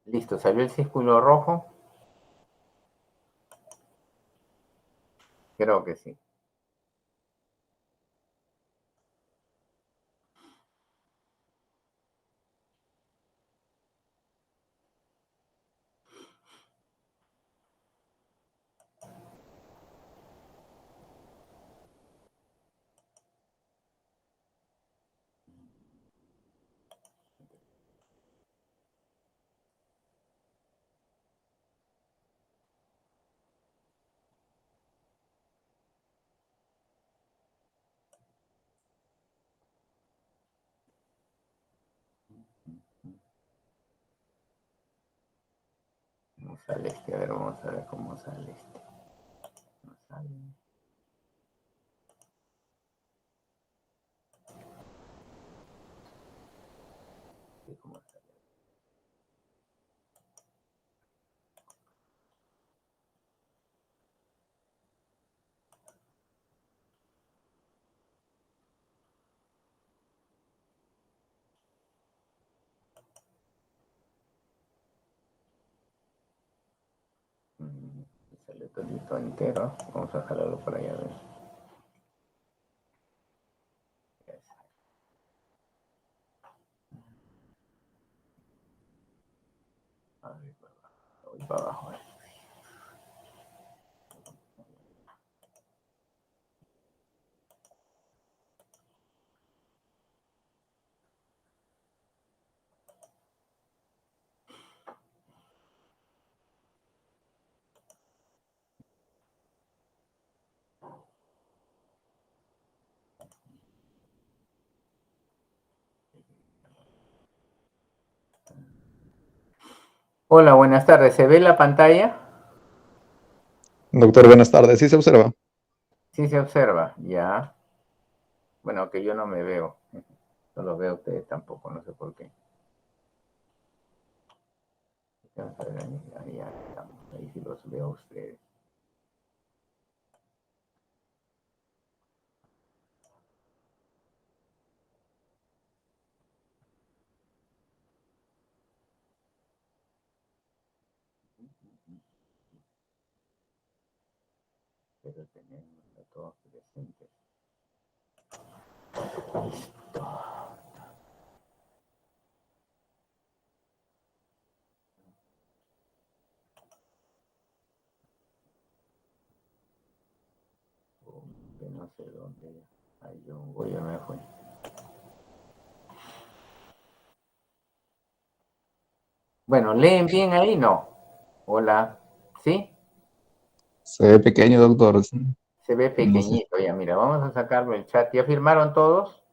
Listo, salió el círculo rojo. Creo que sí. Vamos al este, a ver, vamos a ver cómo sale este. No sale. Sí, cómo sale. Sale todito entero. Vamos a jalarlo por allá a ver. A ver, voy para abajo. Hola, buenas tardes. ¿Se ve la pantalla? Doctor, buenas tardes. Sí se observa. Sí se observa, ya. Bueno, que yo no me veo. No los veo a ustedes tampoco, no sé por qué. Vamos a ver, ahí estamos. Ahí sí los veo a ustedes. Pero tenemos a todos presentes. Que no sé dónde. Ahí yo voy, ya me fui. Bueno, ¿leen bien ahí? No. Hola. ¿Sí? Se ve pequeño, doctor. Se ve No sé. pequeñito ya. Mira, vamos a sacarlo el chat. ¿Ya firmaron todos?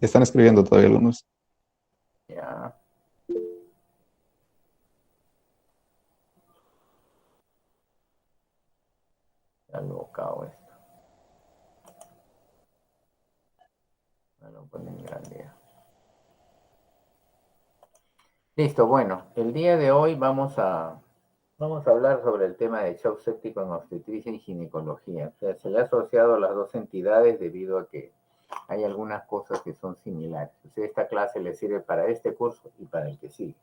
Están escribiendo todavía algunos. Ya. Está locao esto. Me lo ponen grande ya. Listo, bueno, el día de hoy vamos a hablar sobre el tema de shock séptico en obstetricia y ginecología. O sea, se le ha asociado a las dos entidades debido a que hay algunas cosas que son similares. O sea, esta clase le sirve para este curso y para el que sigue.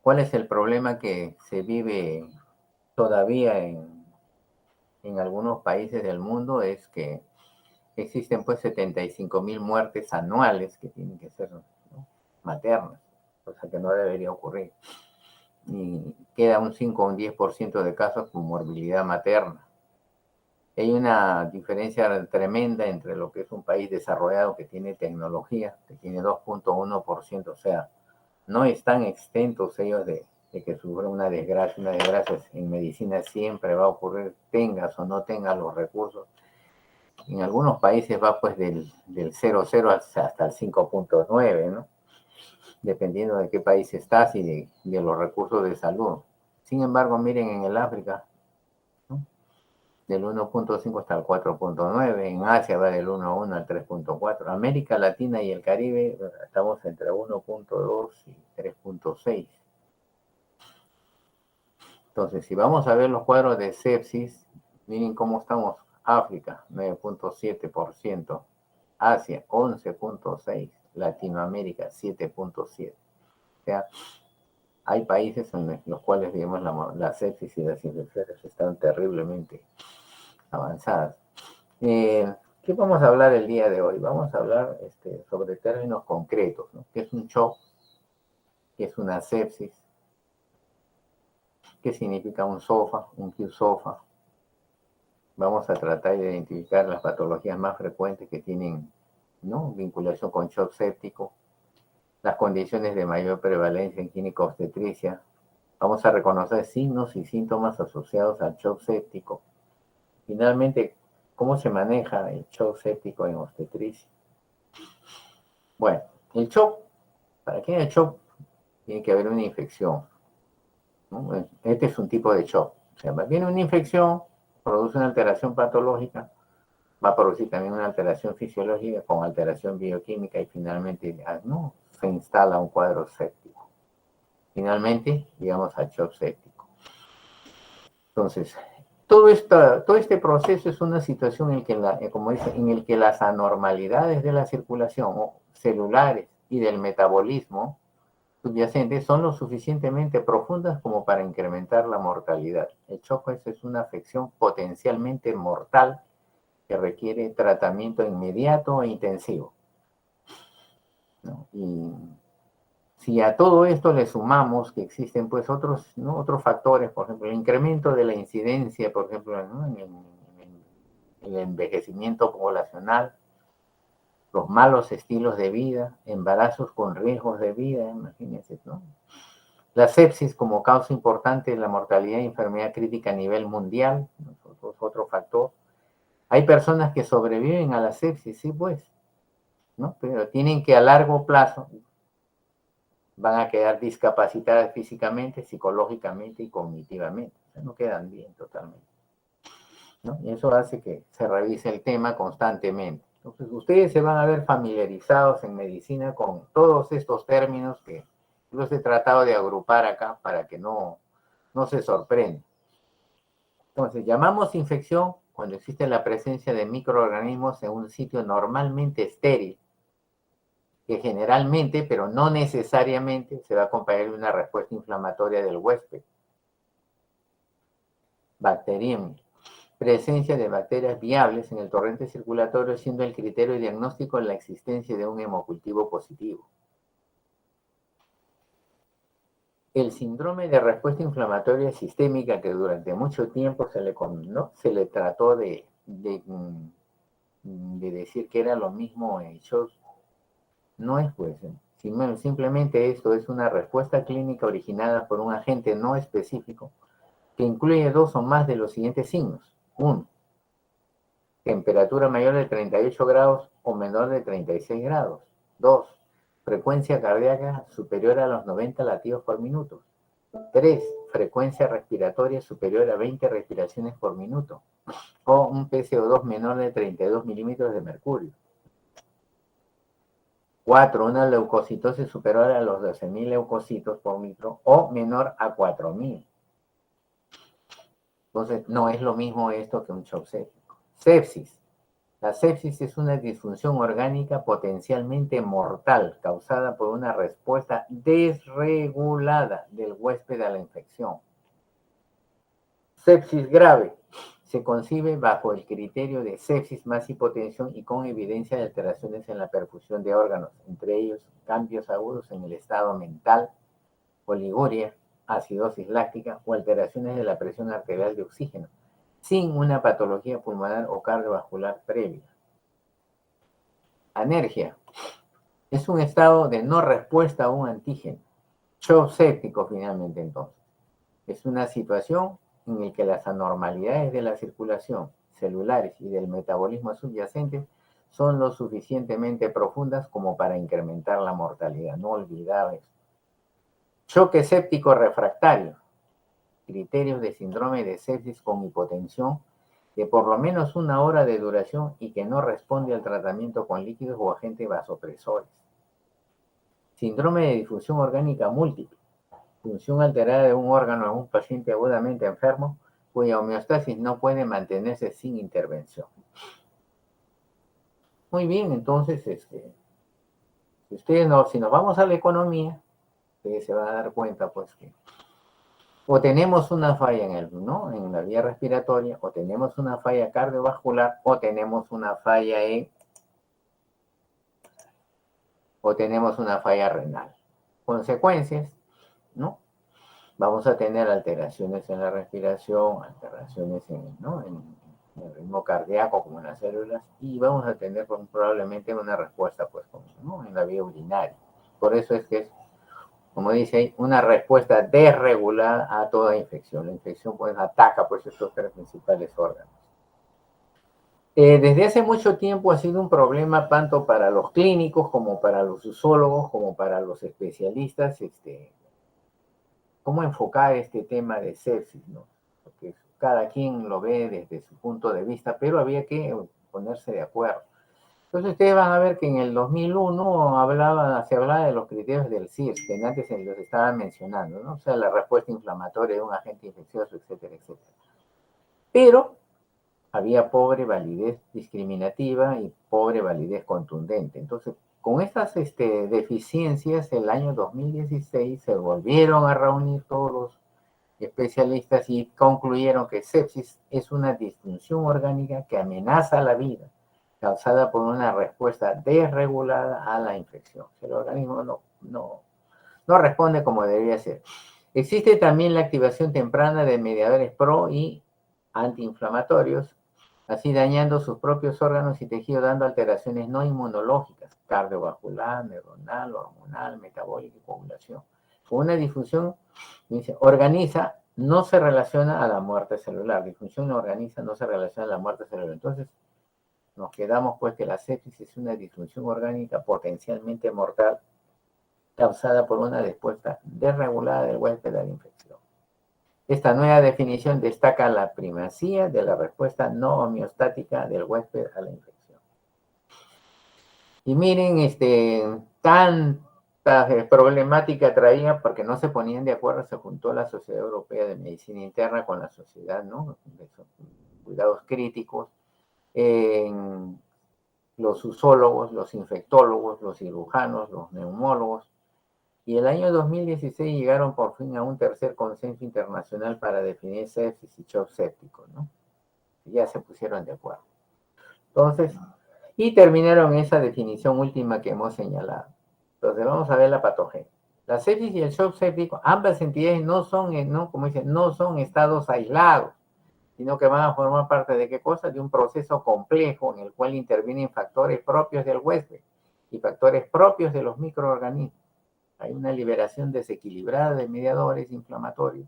¿Cuál es el problema que se vive todavía en algunos países del mundo? Es que existen pues 75.000 muertes anuales que tienen que ser, ¿no?, maternas, cosa que no debería ocurrir. Y queda un 5 o un 10% de casos con morbilidad materna. Hay una diferencia tremenda entre lo que es un país desarrollado que tiene tecnología, que tiene 2.1%, o sea, no están exentos ellos de que sufran una desgracia. Una desgracia en medicina siempre va a ocurrir, tengas o no tengas los recursos. En algunos países va pues del 0,0 hasta el 5.9, ¿no? Dependiendo de qué país estás y de los recursos de salud. Sin embargo, miren en el África, ¿no?, del 1.5 hasta el 4.9, en Asia va del 1.1 al 3.4, América Latina y el Caribe estamos entre 1.2 y 3.6. Entonces, si vamos a ver los cuadros de sepsis, miren cómo estamos. África, 9.7%, Asia, 11.6%, Latinoamérica 7.7. O sea, hay países en los cuales, digamos, la sepsis y las infecciones están terriblemente avanzadas. ¿Qué vamos a hablar el día de hoy? Vamos a hablar sobre términos concretos, ¿no? ¿Qué es un shock? ¿Qué es una sepsis? ¿Qué significa un SOFA, un QSOFA? Vamos a tratar de identificar las patologías más frecuentes que tienen, ¿no?, vinculación con shock séptico, las condiciones de mayor prevalencia en gineco-obstetricia. Vamos a reconocer signos y síntomas asociados al shock séptico. Finalmente, ¿cómo se maneja el shock séptico en obstetricia? Bueno, el shock, para que haya shock, tiene que haber una infección, ¿no? Este es un tipo de shock. O sea, viene una infección, produce una alteración patológica, va a producir también una alteración fisiológica con alteración bioquímica y finalmente, ¿no?, se instala un cuadro séptico. Finalmente, llegamos al shock séptico. Entonces, todo este proceso es una situación en que, como dice, en el que las anormalidades de la circulación celulares y del metabolismo subyacente son lo suficientemente profundas como para incrementar la mortalidad. El shock es una afección potencialmente mortal que requiere tratamiento inmediato e intensivo, ¿no? Y si a todo esto le sumamos que existen pues otros, ¿no?, otros factores, por ejemplo, el incremento de la incidencia, por ejemplo, ¿no?, en el envejecimiento poblacional, los malos estilos de vida, embarazos con riesgos de vida, imagínense, ¿no? La sepsis como causa importante de la mortalidad y enfermedad crítica a nivel mundial, otro factor. Hay personas que sobreviven a la sepsis, sí, pues, ¿no? Pero tienen que a largo plazo van a quedar discapacitadas físicamente, psicológicamente y cognitivamente. O sea, no quedan bien totalmente, ¿no? Y eso hace que se revise el tema constantemente. Entonces, ustedes se van a ver familiarizados en medicina con todos estos términos que los he tratado de agrupar acá para que no se sorprendan. Entonces, llamamos infección cuando existe la presencia de microorganismos en un sitio normalmente estéril, que generalmente, pero no necesariamente, se va a acompañar de una respuesta inflamatoria del huésped. Bacteriemia. Presencia de bacterias viables en el torrente circulatorio, siendo el criterio diagnóstico la existencia de un hemocultivo positivo. El síndrome de respuesta inflamatoria sistémica, que durante mucho tiempo se le trató de decir que era lo mismo en shock, no es pues. Simplemente esto es una respuesta clínica originada por un agente no específico que incluye dos o más de los siguientes signos. 1. Temperatura mayor de 38 grados o menor de 36 grados. 2. Frecuencia cardíaca superior a los 90 latidos por minuto. 3. Frecuencia respiratoria superior a 20 respiraciones por minuto. O un PCO2 menor de 32 milímetros de mercurio. 4. Una leucocitosis superior a los 12.000 leucocitos por litro o menor a 4.000. Entonces, no es lo mismo esto que un shock séptico. Sepsis. La sepsis es una disfunción orgánica potencialmente mortal causada por una respuesta desregulada del huésped a la infección. Sepsis grave. Se concibe bajo el criterio de sepsis más hipotensión y con evidencia de alteraciones en la perfusión de órganos, entre ellos cambios agudos en el estado mental, oliguria, acidosis láctica o alteraciones de la presión arterial de oxígeno, sin una patología pulmonar o cardiovascular previa. Anergia. Es un estado de no respuesta a un antígeno. Shock séptico, finalmente, entonces. Es una situación en la que las anormalidades de la circulación celulares y del metabolismo subyacente son lo suficientemente profundas como para incrementar la mortalidad. No olvidar eso. Choque séptico refractario. Criterios de síndrome de sepsis con hipotensión de por lo menos 1 hora de duración y que no responde al tratamiento con líquidos o agentes vasopresores. Síndrome de difusión orgánica múltiple. Función alterada de un órgano en un paciente agudamente enfermo cuya homeostasis no puede mantenerse sin intervención. Muy bien, entonces, Si nos vamos a la economía, ustedes se van a dar cuenta, pues, que o tenemos una falla ¿no? en la vía respiratoria, o tenemos una falla cardiovascular, o tenemos una falla renal. Consecuencias, ¿no? Vamos a tener alteraciones en la respiración, alteraciones ¿no? en el ritmo cardíaco, como en las células, y vamos a tener probablemente una respuesta, pues, ¿no? en la vía urinaria. Por eso es que es, como dice ahí, una respuesta desregulada a toda infección. La infección, pues, ataca, pues, estos tres principales órganos. Desde hace mucho tiempo ha sido un problema tanto para los clínicos como para los usólogos, como para los especialistas, cómo enfocar este tema de sepsis, ¿no? Porque cada quien lo ve desde su punto de vista, pero había que ponerse de acuerdo. Entonces ustedes van a ver que en el 2001 se hablaba de los criterios del CIRS, que antes se los estaba mencionando, ¿no? O sea, la respuesta inflamatoria de un agente infeccioso, etcétera, etcétera. Pero había pobre validez discriminativa y pobre validez contundente. Entonces, con estas deficiencias, el año 2016 se volvieron a reunir todos los especialistas y concluyeron que sepsis es una disfunción orgánica que amenaza la vida, causada por una respuesta desregulada a la infección. El organismo no responde como debería ser. Existe también la activación temprana de mediadores pro y antiinflamatorios, así dañando sus propios órganos y tejidos, dando alteraciones no inmunológicas, cardiovascular, neuronal, hormonal, metabólica y coagulación. Con una disfunción, dice, organiza, no se relaciona a la muerte celular. Disfunción no organiza, no se relaciona a la muerte celular. Entonces, nos quedamos pues que la sepsis es una disfunción orgánica potencialmente mortal causada por una respuesta desregulada del huésped a la infección. Esta nueva definición destaca la primacía de la respuesta no homeostática del huésped a la infección. Y miren, tanta problemática traía porque no se ponían de acuerdo, se juntó la Sociedad Europea de Medicina Interna con la Sociedad, ¿no? de Cuidados Críticos, los usólogos, los infectólogos, los cirujanos, los neumólogos, y el año 2016 llegaron por fin a un tercer consenso internacional para definir sepsis y shock séptico, ¿no? Ya se pusieron de acuerdo. Entonces, y terminaron esa definición última que hemos señalado. Entonces, vamos a ver la patogenia. La sepsis y el shock séptico, ambas entidades no son, como dicen, no son estados aislados, sino que van a formar parte de qué cosa? De un proceso complejo en el cual intervienen factores propios del huésped y factores propios de los microorganismos. Hay una liberación desequilibrada de mediadores inflamatorios,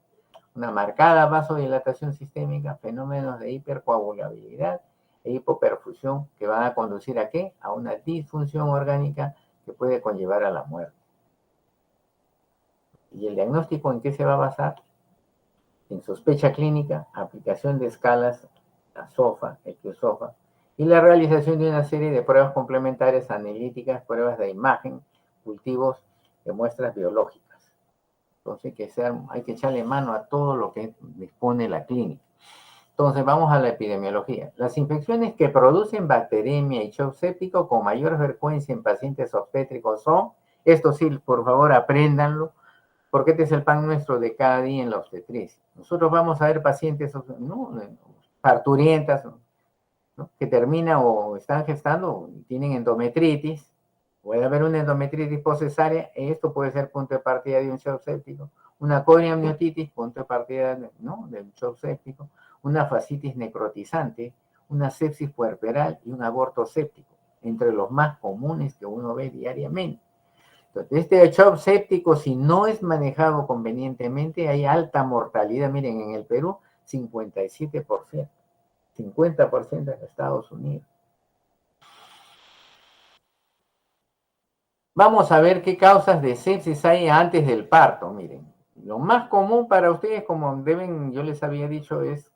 una marcada vasodilatación sistémica, fenómenos de hipercoagulabilidad e hipoperfusión que van a conducir ¿a qué? A una disfunción orgánica que puede conllevar a la muerte. ¿Y el diagnóstico en qué se va a basar? En sospecha clínica, aplicación de escalas, la SOFA, el QSOFA, y la realización de una serie de pruebas complementarias analíticas, pruebas de imagen, cultivos de muestras biológicas. Entonces hay que echarle mano a todo lo que dispone la clínica. Entonces vamos a la epidemiología. Las infecciones que producen bacteremia y shock séptico con mayor frecuencia en pacientes obstétricos son, esto sí, por favor, apréndanlo, porque este es el pan nuestro de cada día en la obstetricia. Nosotros vamos a ver pacientes, ¿no? parturientas, ¿no? que terminan o están gestando y tienen endometritis. Puede haber una endometritis postcesárea, esto puede ser punto de partida de un shock séptico. Una coriamniotitis, punto de partida, ¿no? del shock séptico. Una fascitis necrotizante, una sepsis puerperal y un aborto séptico, entre los más comunes que uno ve diariamente. Entonces, este shock séptico, si no es manejado convenientemente, hay alta mortalidad. Miren, en el Perú, 57%, 50% en Estados Unidos. Vamos a ver qué causas de sepsis hay antes del parto. Miren, lo más común para ustedes, como yo les había dicho, es,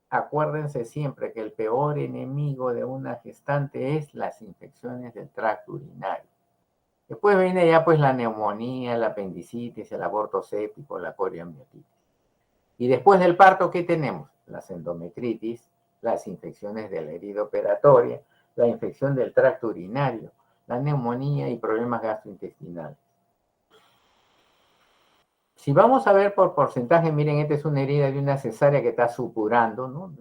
acuérdense siempre que el peor enemigo de una gestante es las infecciones del tracto urinario. Después viene ya pues la neumonía, la apendicitis, el aborto séptico, la coriamniotitis. Y después del parto, ¿qué tenemos? Las endometritis, las infecciones de la herida operatoria, la infección del tracto urinario, la neumonía y problemas gastrointestinales. Si vamos a ver por porcentaje, miren, esta es una herida de una cesárea que está supurando, ¿no?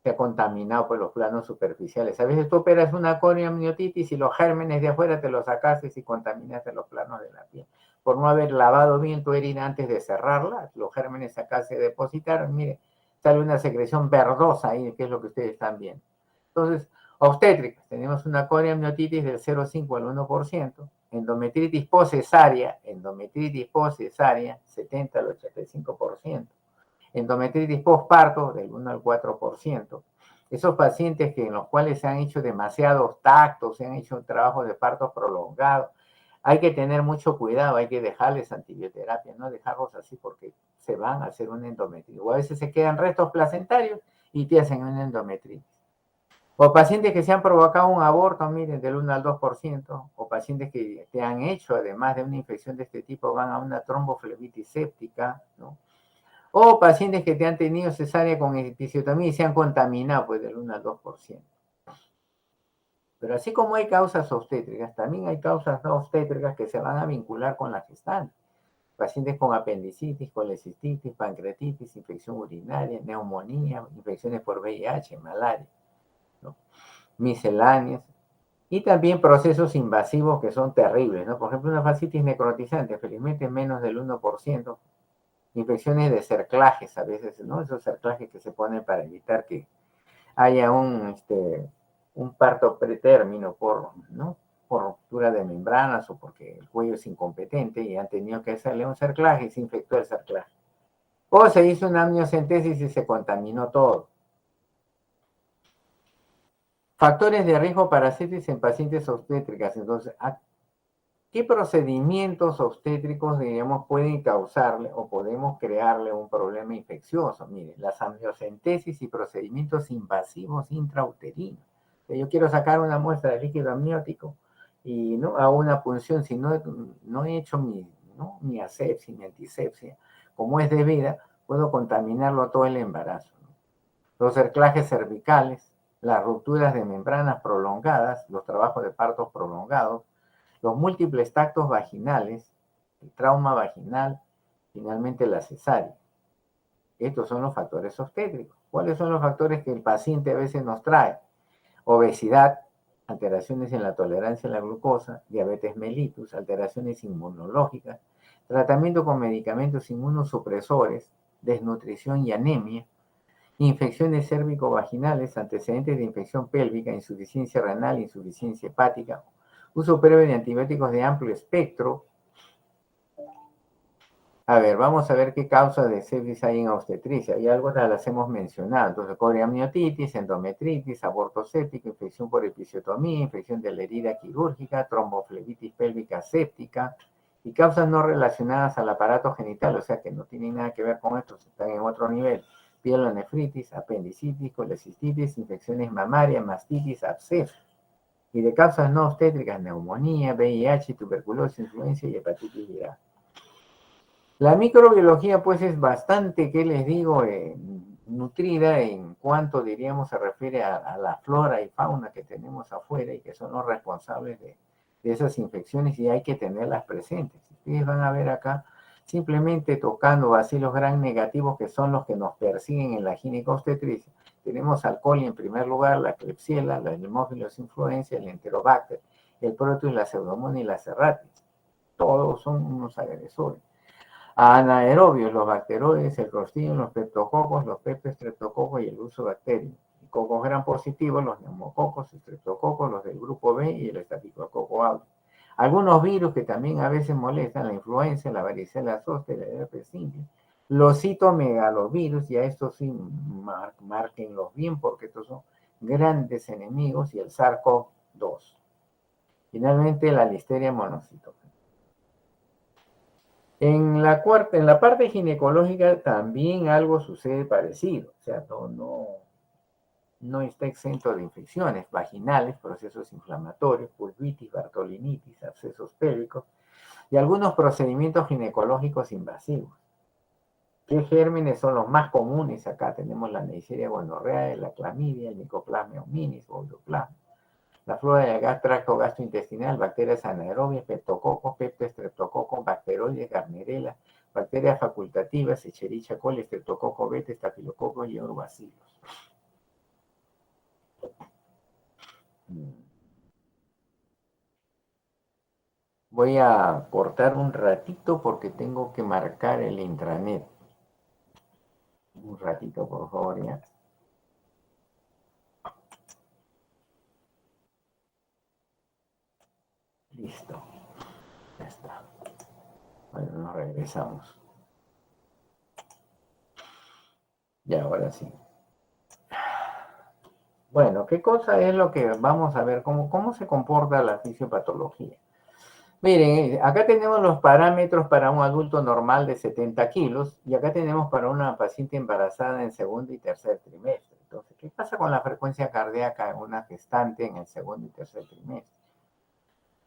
Se ha contaminado por los planos superficiales. A veces tú operas una corneoamniotitis y los gérmenes de afuera te los sacaste y contaminaste los planos de la piel. Por no haber lavado bien tu herida antes de cerrarla, los gérmenes acá se depositaron, mire, sale una secreción verdosa ahí, que es lo que ustedes están viendo. Entonces, obstétricas, tenemos una corneoamniotitis del 0,5 al 1%, endometritis poscesárea, 70 al 85%, endometritis postparto del 1 al 4%. Esos pacientes en los cuales se han hecho demasiados tactos, se han hecho un trabajo de partos prolongado, hay que tener mucho cuidado, hay que dejarles antibioterapia, no dejarlos así porque se van a hacer una endometritis. O a veces se quedan restos placentarios y te hacen una endometritis. O pacientes que se han provocado un aborto, miren, del 1 al 2%, o pacientes que te han hecho, además de una infección de este tipo, van a una tromboflebitis séptica, ¿no? O pacientes que te han tenido cesárea con episiotomía y se han contaminado, pues, del 1 al 2%. Pero así como hay causas obstétricas, también hay causas no obstétricas que se van a vincular con la gestante. Pacientes con apendicitis, colecistitis, pancreatitis, infección urinaria, neumonía, infecciones por VIH, malaria, ¿no? Misceláneas, y también procesos invasivos que son terribles, ¿no? Por ejemplo, una fascitis necrotizante, felizmente menos del 1%, infecciones de cerclajes a veces, ¿no? Esos cerclajes que se ponen para evitar que haya un parto pretérmino ¿no? Por ruptura de membranas o porque el cuello es incompetente y han tenido que hacerle un cerclaje y se infectó el cerclaje. O se hizo una amniocentesis y se contaminó todo. Factores de riesgo para sepsis en pacientes obstétricas. Entonces, ¿qué procedimientos obstétricos, digamos, pueden causarle o podemos crearle un problema infeccioso? Miren, las amniocentesis y procedimientos invasivos intrauterinos. Yo quiero sacar una muestra de líquido amniótico y no hago una punción, si no he hecho mi asepsia, mi antisepsia, como es debida, puedo contaminarlo todo el embarazo, ¿no? Los cerclajes cervicales, las rupturas de membranas prolongadas, los trabajos de partos prolongados, los múltiples tactos vaginales, el trauma vaginal, finalmente la cesárea. Estos son los factores obstétricos. ¿Cuáles son los factores que el paciente a veces nos trae? Obesidad, alteraciones en la tolerancia a la glucosa, diabetes mellitus, alteraciones inmunológicas, tratamiento con medicamentos inmunosupresores, desnutrición y anemia, infecciones cérvico-vaginales, antecedentes de infección pélvica, insuficiencia renal, insuficiencia hepática, uso previo de antibióticos de amplio espectro. A ver, vamos a ver qué causas de sepsis hay en obstetricia. Y algunas las hemos mencionado. Entonces, corneoamniotitis, endometritis, aborto séptico, infección por episiotomía, infección de la herida quirúrgica, tromboflebitis pélvica séptica y causas no relacionadas al aparato genital, o sea que no tienen nada que ver con esto, están en otro nivel. Pielonefritis, apendicitis, colecistitis, infecciones mamarias, mastitis, abscesos. Y de causas no obstétricas, neumonía, VIH, tuberculosis, influenza y hepatitis viral. La microbiología, pues, es bastante, ¿qué les digo?, nutrida en cuanto, diríamos, se refiere a la flora y fauna que tenemos afuera y que son los responsables de esas infecciones y hay que tenerlas presentes. Ustedes van a ver acá, simplemente tocando bacilos gram negativos, que son los que nos persiguen en la ginecobstetricia. Tenemos al coli en primer lugar, la Klebsiella, la Haemophilus influenzae, el Enterobacter, el Proteus, la Pseudomonas y la Serratis. Todos son unos agresores. Anaerobios, los bacteroides, el Clostridium, los peptococos, los streptococos y el Bacterium. Cocos gram positivos, los neumococos, streptococos, los del grupo B y el estafilococo aureus. Algunos virus que también a veces molestan, la influenza, la varicela zoster, el herpes simple, los citomegalovirus, y a estos sí márquenlos bien porque estos son grandes enemigos, y el SARS-CoV-2. Finalmente, la listeria monocitoma. En la parte ginecológica también algo sucede parecido, o sea, no está exento de infecciones vaginales, procesos inflamatorios, pulvitis, bartolinitis, abscesos pélvicos y algunos procedimientos ginecológicos invasivos. ¿Qué gérmenes son los más comunes? Acá tenemos la Neisseria gonorrhoeae, la clamidia, el Mycoplasma hominis o Uroplasma. La flora del tracto gastrointestinal, bacterias anaerobias, peptococos, peptoestreptococos, bacteroides, garnerela, bacterias facultativas, Escherichia coli, estreptococo beta, estafilococos y orbacilos. Voy a cortar un ratito porque tengo que marcar el intranet. Un ratito, por favor, ya. Listo. Ya está. Bueno, nos regresamos. Ya, ahora sí. Bueno, ¿qué cosa es lo que vamos a ver? ¿Cómo se comporta la fisiopatología? Miren, acá tenemos los parámetros para un adulto normal de 70 kilos y acá tenemos para una paciente embarazada en segundo y tercer trimestre. Entonces, ¿qué pasa con la frecuencia cardíaca en una gestante en el segundo y tercer trimestre?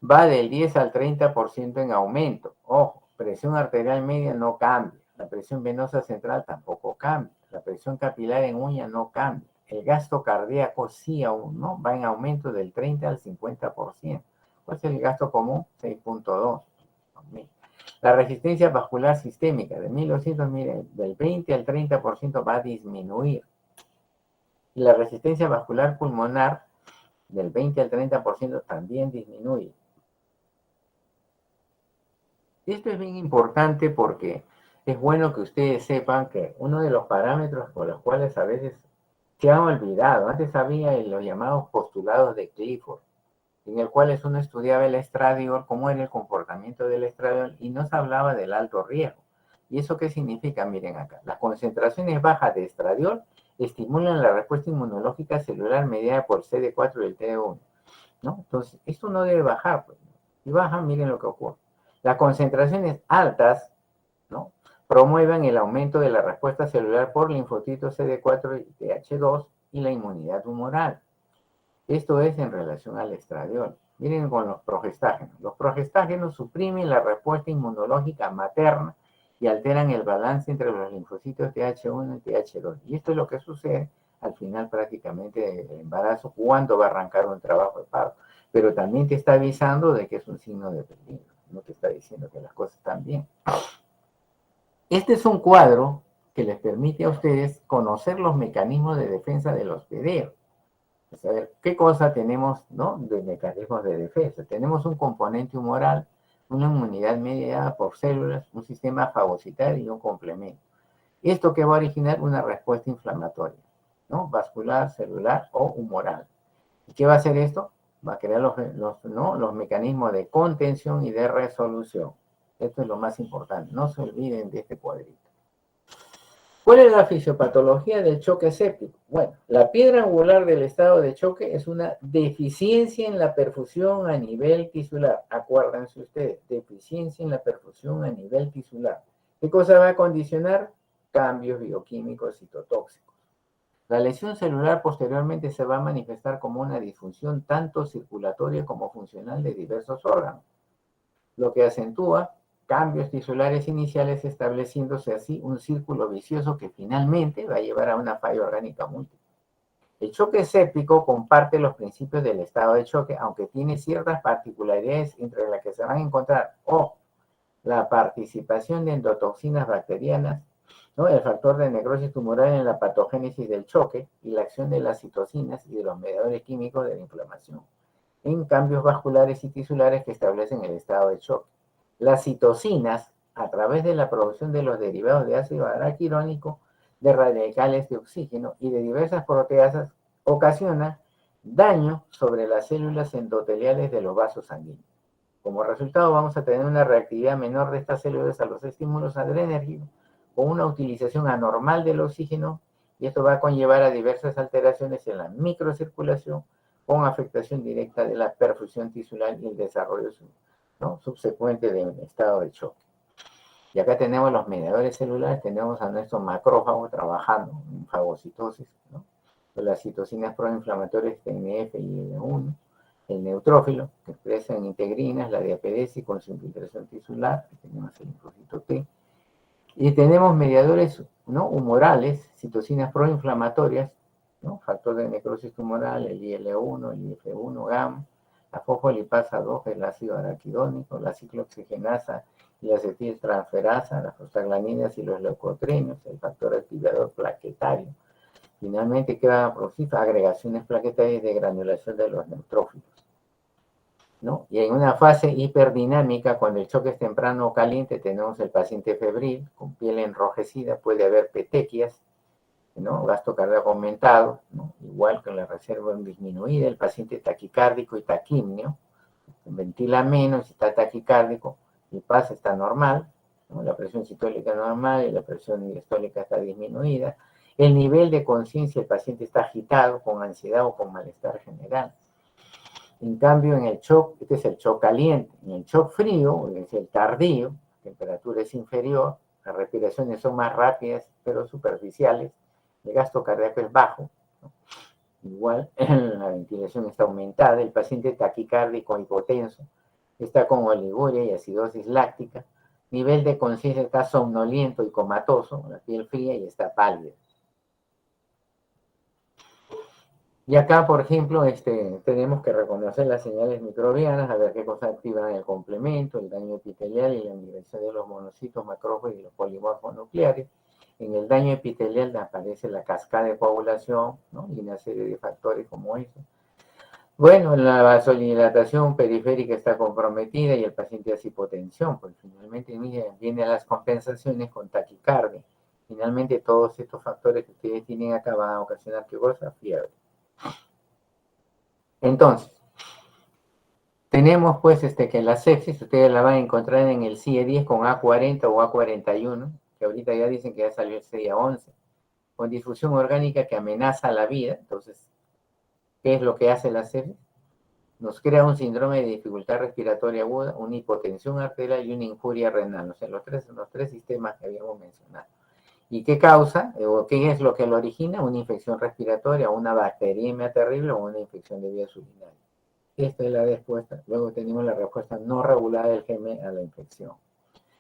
Va del 10 al 30% en aumento. Ojo, presión arterial media no cambia. La presión venosa central tampoco cambia. La presión capilar en uña no cambia. El gasto cardíaco sí aún, ¿no? Va en aumento del 30 al 50%. ¿Cuál es el gasto común? 6.2. La resistencia vascular sistémica de 1200, mire, del 20 al 30% va a disminuir. Y la resistencia vascular pulmonar del 20 al 30% también disminuye. Esto es bien importante porque es bueno que ustedes sepan que uno de los parámetros por los cuales a veces se han olvidado, antes había los llamados postulados de Clifford, en el cual uno estudiaba el estradiol, cómo era el comportamiento del estradiol, y no se hablaba del alto riesgo. ¿Y eso qué significa? Miren acá, las concentraciones bajas de estradiol estimulan la respuesta inmunológica celular mediada por CD4 y el TD1, ¿no? Entonces, esto no debe bajar, pues. Si baja, miren lo que ocurre. Las concentraciones altas, ¿no?, promueven el aumento de la respuesta celular por linfocitos CD4 y TH2 y la inmunidad tumoral. Esto es en relación al estradiol. Miren con los progestágenos. Los progestágenos suprimen la respuesta inmunológica materna y alteran el balance entre los linfocitos TH1 y TH2. Y esto es lo que sucede al final prácticamente del embarazo, cuando va a arrancar un trabajo de parto. Pero también te está avisando de que es un signo de peligro. No te está diciendo que las cosas están bien. Este es un cuadro que les permite a ustedes conocer los mecanismos de defensa del hospedero. Pues a ver, ¿qué cosa tenemos, no, de mecanismos de defensa? Tenemos un componente humoral, una inmunidad mediada por células, un sistema fagocitario y un complemento. Esto que va a originar una respuesta inflamatoria, ¿no?, vascular, celular o humoral. ¿Y qué va a hacer esto? Va a crear los mecanismos de contención y de resolución. Esto es lo más importante. No se olviden de este cuadrito. ¿Cuál es la fisiopatología del choque séptico? Bueno, la piedra angular del estado de choque es una deficiencia en la perfusión a nivel tisular. Acuérdense ustedes, deficiencia en la perfusión a nivel tisular. ¿Qué cosa va a condicionar? Cambios bioquímicos citotóxicos. La lesión celular posteriormente se va a manifestar como una disfunción tanto circulatoria como funcional de diversos órganos, lo que acentúa cambios tisulares iniciales, estableciéndose así un círculo vicioso que finalmente va a llevar a una falla orgánica múltiple. El choque séptico comparte los principios del estado de choque, aunque tiene ciertas particularidades entre las que se van a encontrar la participación de endotoxinas bacterianas, ¿no?, el factor de necrosis tumoral en la patogénesis del choque y la acción de las citocinas y de los mediadores químicos de la inflamación en cambios vasculares y tisulares que establecen el estado de choque. Las citocinas, a través de la producción de los derivados de ácido araquirónico, de radicales de oxígeno y de diversas proteasas, ocasionan daño sobre las células endoteliales de los vasos sanguíneos. Como resultado, vamos a tener una reactividad menor de estas células a los estímulos adrenérgicos, con una utilización anormal del oxígeno, y esto va a conllevar a diversas alteraciones en la microcirculación, con afectación directa de la perfusión tisular y el desarrollo, ¿no?, subsecuente de un estado de choque. Y acá tenemos los mediadores celulares, tenemos a nuestro macrófago trabajando en fagocitosis, ¿no?, las citocinas proinflamatorias TNF y L1, el neutrófilo, que expresa en integrinas, la diapedesis con su infiltración tisular, tenemos el linfocito T, y tenemos mediadores, ¿no?, humorales, citocinas proinflamatorias, ¿no? Factor de necrosis tumoral, el IL-1, el IF-1 gamma, la fosfolipasa 2, el ácido araquidónico, la ciclooxigenasa y la acetiltransferasa, las prostaglandinas y los leucotrienos, el factor activador plaquetario. Finalmente quedan producidas agregaciones plaquetarias de granulación de los neutrófilos, ¿no? Y en una fase hiperdinámica, cuando el choque es temprano o caliente, tenemos el paciente febril, con piel enrojecida, puede haber petequias, ¿no? Gasto cardíaco aumentado, ¿no? Igual que la reserva disminuida, el paciente taquicárdico y taquimnio, ventila menos, está taquicárdico, el PAS está normal, ¿no? La presión sistólica normal y la presión diastólica está disminuida. El nivel de conciencia, el paciente está agitado, con ansiedad o con malestar general. En cambio, en el shock, este es el shock caliente. En el shock frío, es el tardío, la temperatura es inferior, las respiraciones son más rápidas, pero superficiales, el gasto cardíaco es bajo, ¿no? Igual, la ventilación está aumentada, el paciente taquicárdico hipotenso está con oliguria y acidosis láctica, nivel de conciencia está somnoliento y comatoso, la piel fría y está pálida. Y acá, por ejemplo, tenemos que reconocer las señales microbianas, a ver qué cosas activan el complemento, el daño epitelial y la migración de los monocitos, macrófagos y los polimorfos nucleares. En el daño epitelial aparece la cascada de coagulación, ¿no? Y una serie de factores como eso. Bueno, la vasodilatación periférica está comprometida y el paciente hace hipotensión, pues finalmente vienen las compensaciones con taquicardia. Finalmente, todos estos factores que ustedes tienen acá van a ocasionar qué cosa, fiebre. Entonces, tenemos pues que la sepsis, ustedes la van a encontrar en el CIE-10 con A40 o A41, que ahorita ya dicen que ya salió el CIA-11, con difusión orgánica que amenaza la vida. Entonces, ¿qué es lo que hace la sepsis? Nos crea un síndrome de dificultad respiratoria aguda, una hipotensión arterial y una injuria renal, o sea, los tres sistemas que habíamos mencionado. ¿Y qué causa, o qué es lo que lo origina? Una infección respiratoria, una bacteriemia terrible o una infección de vías urinarias. Esta es la respuesta. Luego tenemos la respuesta no regulada del germen a la infección.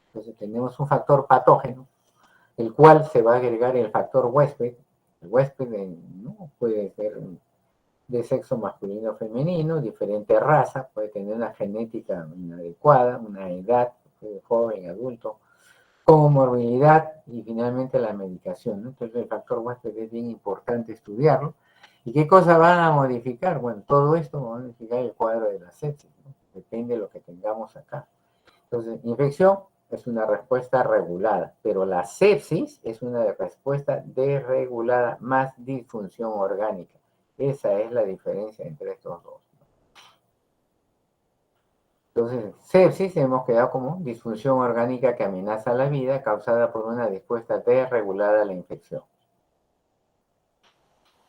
Entonces tenemos un factor patógeno, el cual se va a agregar el factor huésped. El huésped ¿no? Puede ser de sexo masculino o femenino, diferente raza, puede tener una genética inadecuada, una edad, joven, adulto, comorbilidad y finalmente la medicación, ¿no? Entonces el factor huésped es bien importante estudiarlo. ¿Y qué cosas van a modificar? Bueno, todo esto va a modificar el cuadro de la sepsis, ¿no? Depende de lo que tengamos acá. Entonces, infección es una respuesta regulada, pero la sepsis es una respuesta desregulada más disfunción orgánica. Esa es la diferencia entre estos dos. Entonces, sepsis hemos quedado como disfunción orgánica que amenaza la vida causada por una respuesta desregulada a la infección.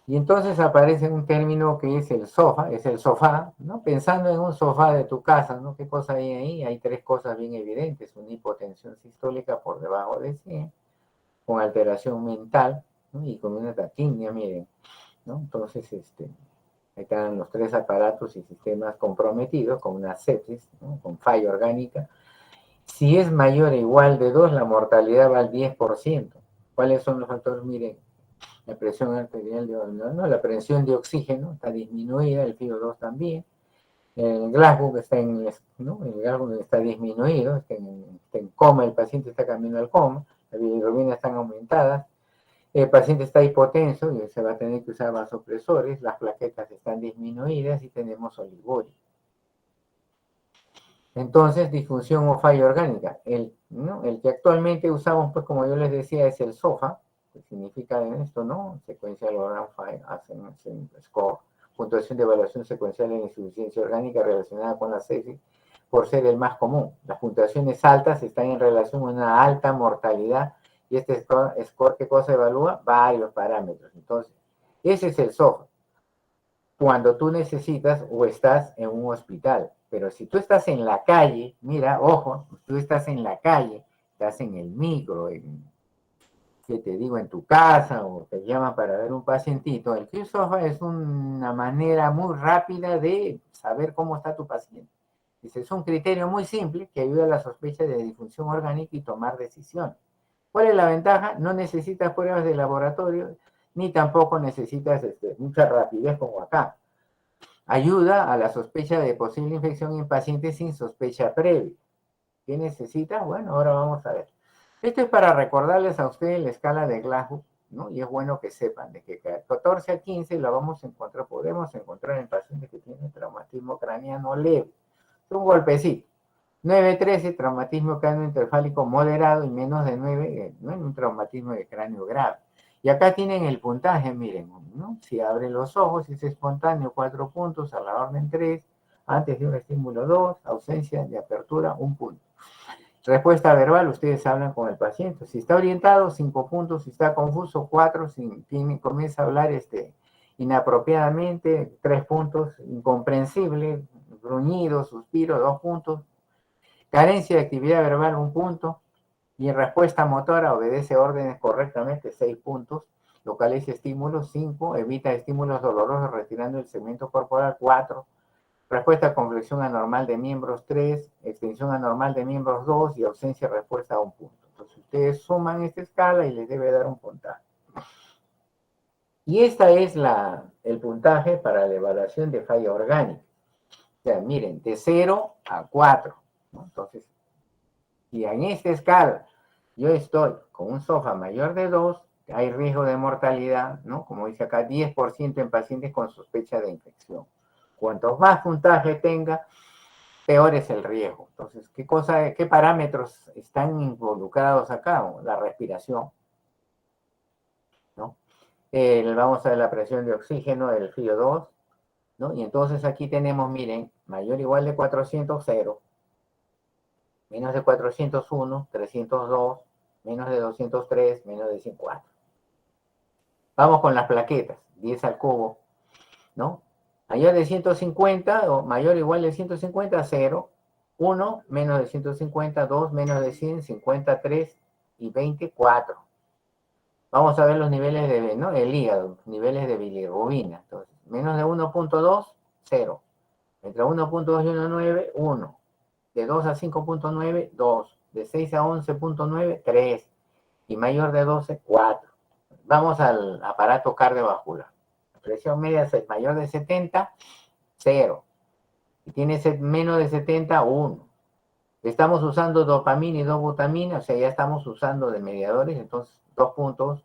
Y entonces aparece un término que es el SOFA, es el sofá, ¿no? Pensando en un sofá de tu casa, ¿no? ¿Qué cosa hay ahí? Hay tres cosas bien evidentes: una hipotensión sistólica por debajo de 100, con alteración mental, ¿no? Y con una taquimia, miren, ¿no? Entonces, ahí están los tres aparatos y sistemas comprometidos con una sepsis, ¿no? Con falla orgánica. Si es mayor o igual de 2, la mortalidad va al 10%. ¿Cuáles son los factores? Miren, la presión arterial, la presión de oxígeno está disminuida, el FiO2 también. El Glasgow está ¿no? El Glasgow está disminuido, está en coma, el paciente está camino al coma, las bilirrubinas están aumentadas, el paciente está hipotenso y se va a tener que usar vasopresores, las plaquetas están disminuidas y tenemos oliguria. Entonces, disfunción o falla orgánica. ¿No? El que actualmente usamos, pues como yo les decía, es el SOFA, que significa en esto, ¿no? Secuencial Organ File, hacen score, puntuación de evaluación secuencial en insuficiencia orgánica relacionada con la sepsis, por ser el más común. Las puntuaciones altas están en relación a una alta mortalidad y este score, ¿qué cosa evalúa? Varios parámetros. Entonces, ese es el SOFA. Cuando tú necesitas o estás en un hospital. Pero si tú estás en la calle, mira, ojo, tú estás en la calle, estás en el micro, ¿qué te digo? En tu casa o te llaman para ver un pacientito, el QSOFA es una manera muy rápida de saber cómo está tu paciente. Es un criterio muy simple que ayuda a la sospecha de disfunción orgánica y tomar decisiones. ¿Cuál es la ventaja? No necesitas pruebas de laboratorio, ni tampoco necesitas mucha rapidez como acá. Ayuda a la sospecha de posible infección en pacientes sin sospecha previa. ¿Qué necesitas? Bueno, ahora vamos a ver. Esto es para recordarles a ustedes la escala de Glasgow, ¿no? Y es bueno que sepan de que 14 a 15 la vamos a encontrar, podemos encontrar en pacientes que tienen traumatismo craneano leve. Es un golpecito. 9-13, traumatismo craneoencefálico moderado, y menos de 9, ¿no? En un traumatismo de cráneo grave. Y acá tienen el puntaje, miren, ¿no? Si abre los ojos, es espontáneo, 4 puntos, a la orden 3, antes de un estímulo 2, ausencia de apertura, 1 punto. Respuesta verbal, ustedes hablan con el paciente. Si está orientado, 5 puntos. Si está confuso, 4. Si comienza a hablar inapropiadamente, 3 puntos. Incomprensible, gruñido, suspiro, 2 puntos. Carencia de actividad verbal, 1 punto. Y en respuesta motora, obedece órdenes correctamente, 6 puntos. Localiza estímulos, 5. Evita estímulos dolorosos retirando el segmento corporal, 4. Respuesta con flexión anormal de miembros, 3. Extensión anormal de miembros, 2. Y ausencia de respuesta, 1 punto. Entonces ustedes suman esta escala y les debe dar un puntaje. Y esta es el puntaje para la evaluación de falla orgánica. O sea, miren, de 0 a 4, ¿no? Entonces, si en esta escala yo estoy con un SOFA mayor de 2, hay riesgo de mortalidad, ¿no? Como dice acá, 10% en pacientes con sospecha de infección. Cuanto más puntaje tenga, peor es el riesgo. Entonces, ¿qué parámetros están involucrados acá? La respiración, ¿no? Vamos a ver la presión de oxígeno del FIO2, ¿no? Y entonces aquí tenemos, miren, mayor o igual de 400, 0. Menos de 401, 302, menos de 203, menos de 104. Vamos con las plaquetas, 10 al cubo, ¿no? Mayor de 150 o mayor o igual de 150, 0. 1, menos de 150, 2, menos de 100, 53 y 24. Vamos a ver los niveles de, ¿no? El hígado, niveles de bilirrubina. Entonces, menos de 1.2, 0. Entre 1.2 y 1.9, 1. De 2 a 5.9, 2. De 6 a 11.9, 3. Y mayor de 12, 4. Vamos al aparato cardiovascular. La presión media es mayor de 70, 0. Y tiene menos de 70, 1. Estamos usando dopamina y dobutamina, o sea, ya estamos usando de mediadores, entonces 2 puntos.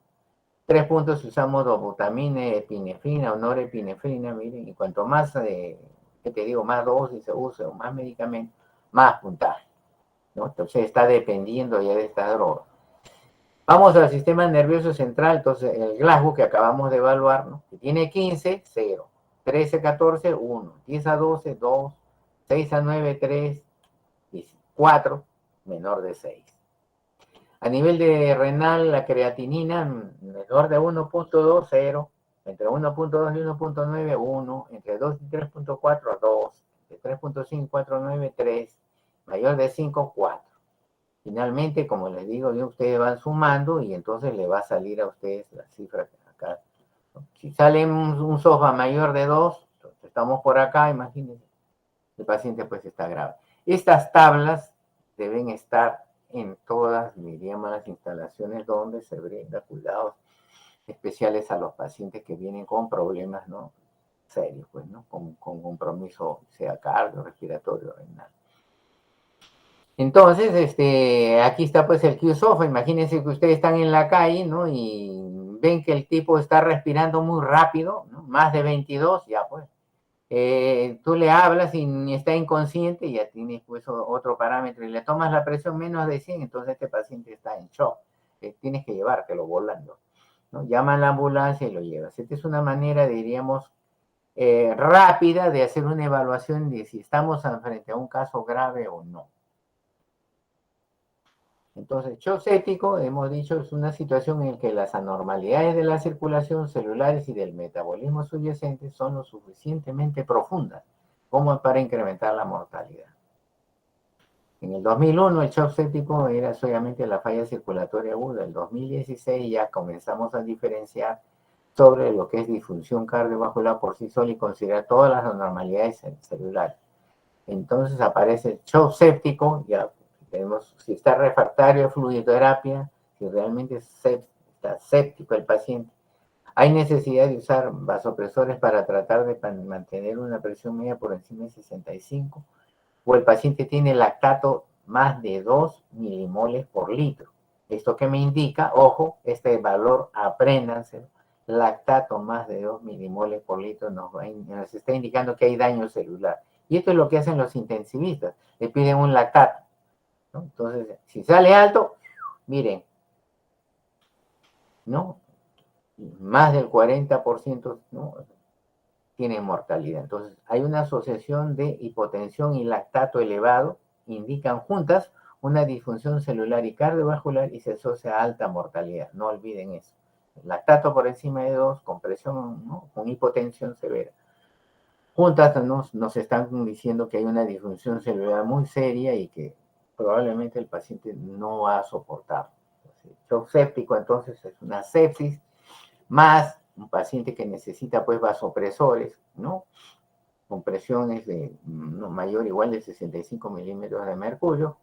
3 puntos si usamos dobutamina, epinefrina o norepinefrina, miren, y cuanto más, ¿qué te digo? Más dosis se use o más medicamento, más puntaje, ¿no? Entonces está dependiendo ya de esta droga. Vamos al sistema nervioso central, entonces el Glasgow que acabamos de evaluar, ¿no? Que tiene 15, 0. 13 a 14, 1. 10 a 12, 2. 6 a 9, 3. 4, menor de 6. A nivel de renal, la creatinina menor de 1.2, 0. Entre 1.2 y 1.9, 1. Entre 2 y 3.4, 2. Entre 3.5 y 4.9, 3. Mayor de 5, 4. Finalmente, como les digo, ustedes van sumando y entonces le va a salir a ustedes la cifra acá. Si sale un SOFA mayor de 2, estamos por acá, imagínense, el paciente pues está grave. Estas tablas deben estar en todas, diríamos, las instalaciones donde se brinda cuidados especiales a los pacientes que vienen con problemas, ¿no? Serios, pues, ¿no? Con compromiso, sea cardio, respiratorio, renal. Entonces, aquí está pues el Q-SOFA. Imagínense que ustedes están en la calle, ¿no? Y ven que el tipo está respirando muy rápido, ¿no? Más de 22, ya pues. Tú le hablas y está inconsciente, ya tienes pues otro parámetro, y le tomas la presión menos de 100, entonces este paciente está en shock. Tienes que llevártelo volando, ¿no? Llaman a la ambulancia y lo llevas. Esta es una manera, diríamos, rápida de hacer una evaluación de si estamos frente a un caso grave o no. Entonces, shock séptico, hemos dicho, es una situación en la que las anormalidades de la circulación celulares y del metabolismo subyacente son lo suficientemente profundas como para incrementar la mortalidad. En el 2001 el shock séptico era solamente la falla circulatoria aguda. En el 2016 ya comenzamos a diferenciar sobre lo que es disfunción cardiovascular por sí sola y considerar todas las anormalidades celulares. Entonces aparece el shock séptico, ya tenemos si está refractario a fluidoterapia, si realmente está séptico el paciente, Hay necesidad de usar vasopresores para tratar de mantener una presión media por encima de 65, o el paciente tiene lactato más de 2 milimoles por litro. Esto que me indica, ojo, este valor apréndanse, lactato más de 2 milimoles por litro nos está indicando que hay daño celular. Y esto es lo que hacen los intensivistas, le piden un lactato, ¿no? Entonces, si sale alto, miren, ¿no? Más del 40%, ¿no?, tiene mortalidad. Entonces, hay una asociación de hipotensión y lactato elevado, indican juntas una disfunción celular y cardiovascular y se asocia a alta mortalidad. No olviden eso. Lactato por encima de 2, con presión, ¿no?, con hipotensión severa. Juntas nos están diciendo que hay una disfunción celular muy seria y que probablemente el paciente no va a soportar. Shock séptico, entonces, es una sepsis más un paciente que necesita pues vasopresores, ¿no?, con presiones de mayor o igual de 65 milímetros de mercurio,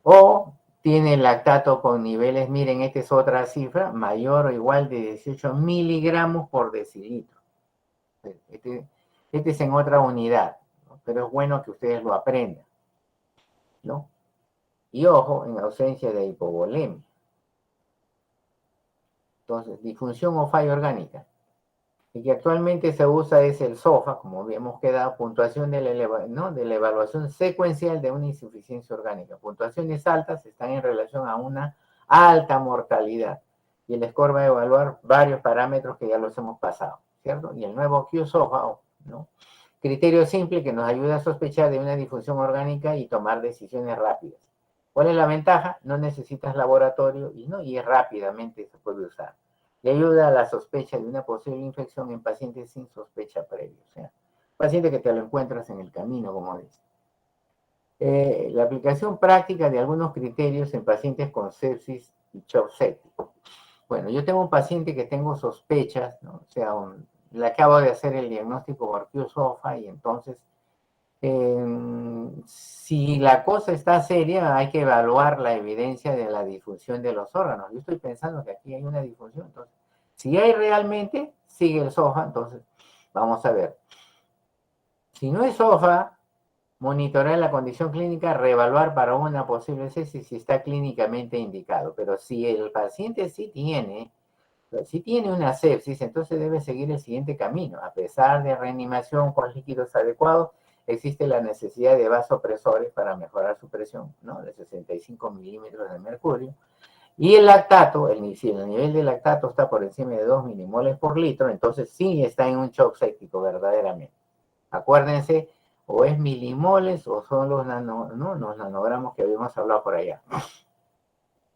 o tiene lactato con niveles, miren, esta es otra cifra, mayor o igual de 18 miligramos por decilitro. Este es en otra unidad, ¿no?, pero es bueno que ustedes lo aprendan, ¿no? Y ojo, en ausencia de hipovolemia. Entonces, disfunción o falla orgánica. El que actualmente se usa es el SOFA, como habíamos quedado, puntuación de la evaluación secuencial de una insuficiencia orgánica. Puntuaciones altas están en relación a una alta mortalidad. Y el score va a evaluar varios parámetros que ya los hemos pasado, ¿cierto? Y el nuevo Q-SOFA, ¿no?, criterio simple que nos ayuda a sospechar de una disfunción orgánica y tomar decisiones rápidas. ¿Cuál es la ventaja? No necesitas laboratorio y rápidamente se puede usar. Le ayuda a la sospecha de una posible infección en pacientes sin sospecha previa. O sea, paciente que te lo encuentras en el camino, como dice. La aplicación práctica de algunos criterios en pacientes con sepsis y shock séptico. Bueno, yo tengo un paciente que tengo sospechas, ¿no? O sea, le acabo de hacer el diagnóstico por Q-SOFA y entonces, si la cosa está seria, hay que evaluar la evidencia de la disfunción de los órganos. Yo estoy pensando que aquí hay una disfunción, entonces, si hay realmente, sigue el SOFA, entonces, vamos a ver. Si no es SOFA, monitorear la condición clínica, reevaluar para una posible sepsis si está clínicamente indicado. Pero si el paciente sí tiene una sepsis, entonces debe seguir el siguiente camino. A pesar de reanimación con líquidos adecuados, existe la necesidad de vasopresores para mejorar su presión, ¿no?, de 65 milímetros de mercurio. Y el lactato, si el nivel de lactato está por encima de 2 milimoles por litro, entonces sí está en un shock séptico verdaderamente. Acuérdense, o es milimoles o son los nanogramos que habíamos hablado por allá.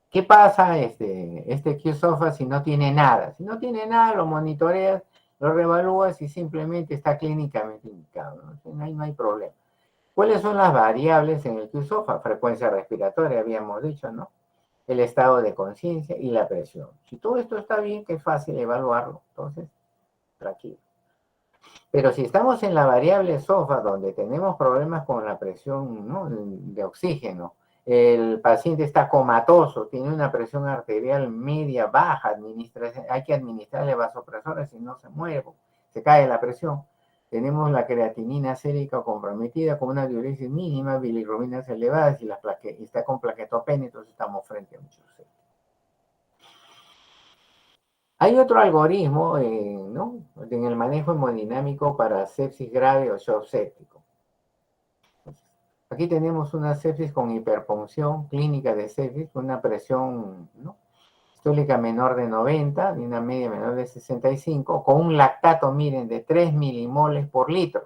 ¿Qué pasa este Q-SOFA si no tiene nada? Si no tiene nada, lo monitoreas, lo reevalúas y simplemente está clínicamente indicado, ¿no? No hay problema. ¿Cuáles son las variables en el Q-SOFA? Frecuencia respiratoria, habíamos dicho, ¿no? El estado de conciencia y la presión. Si todo esto está bien, que es fácil evaluarlo, entonces, tranquilo. Pero si estamos en la variable SOFA, donde tenemos problemas con la presión, ¿no?, de oxígeno, el paciente está comatoso, tiene una presión arterial media baja, hay que administrarle vasopresores si no se muere, se cae la presión. Tenemos la creatinina sérica comprometida con una diuresis mínima, bilirrubinas elevadas y está con plaquetopenia, entonces estamos frente a un shock séptico. Hay otro algoritmo, ¿no?, en el manejo hemodinámico para sepsis grave o shock séptico. Aquí tenemos una sepsis con hiperpunción clínica de sepsis, con una presión, ¿no?, sistólica menor de 90 y una media menor de 65, con un lactato, miren, de 3 milimoles por litro.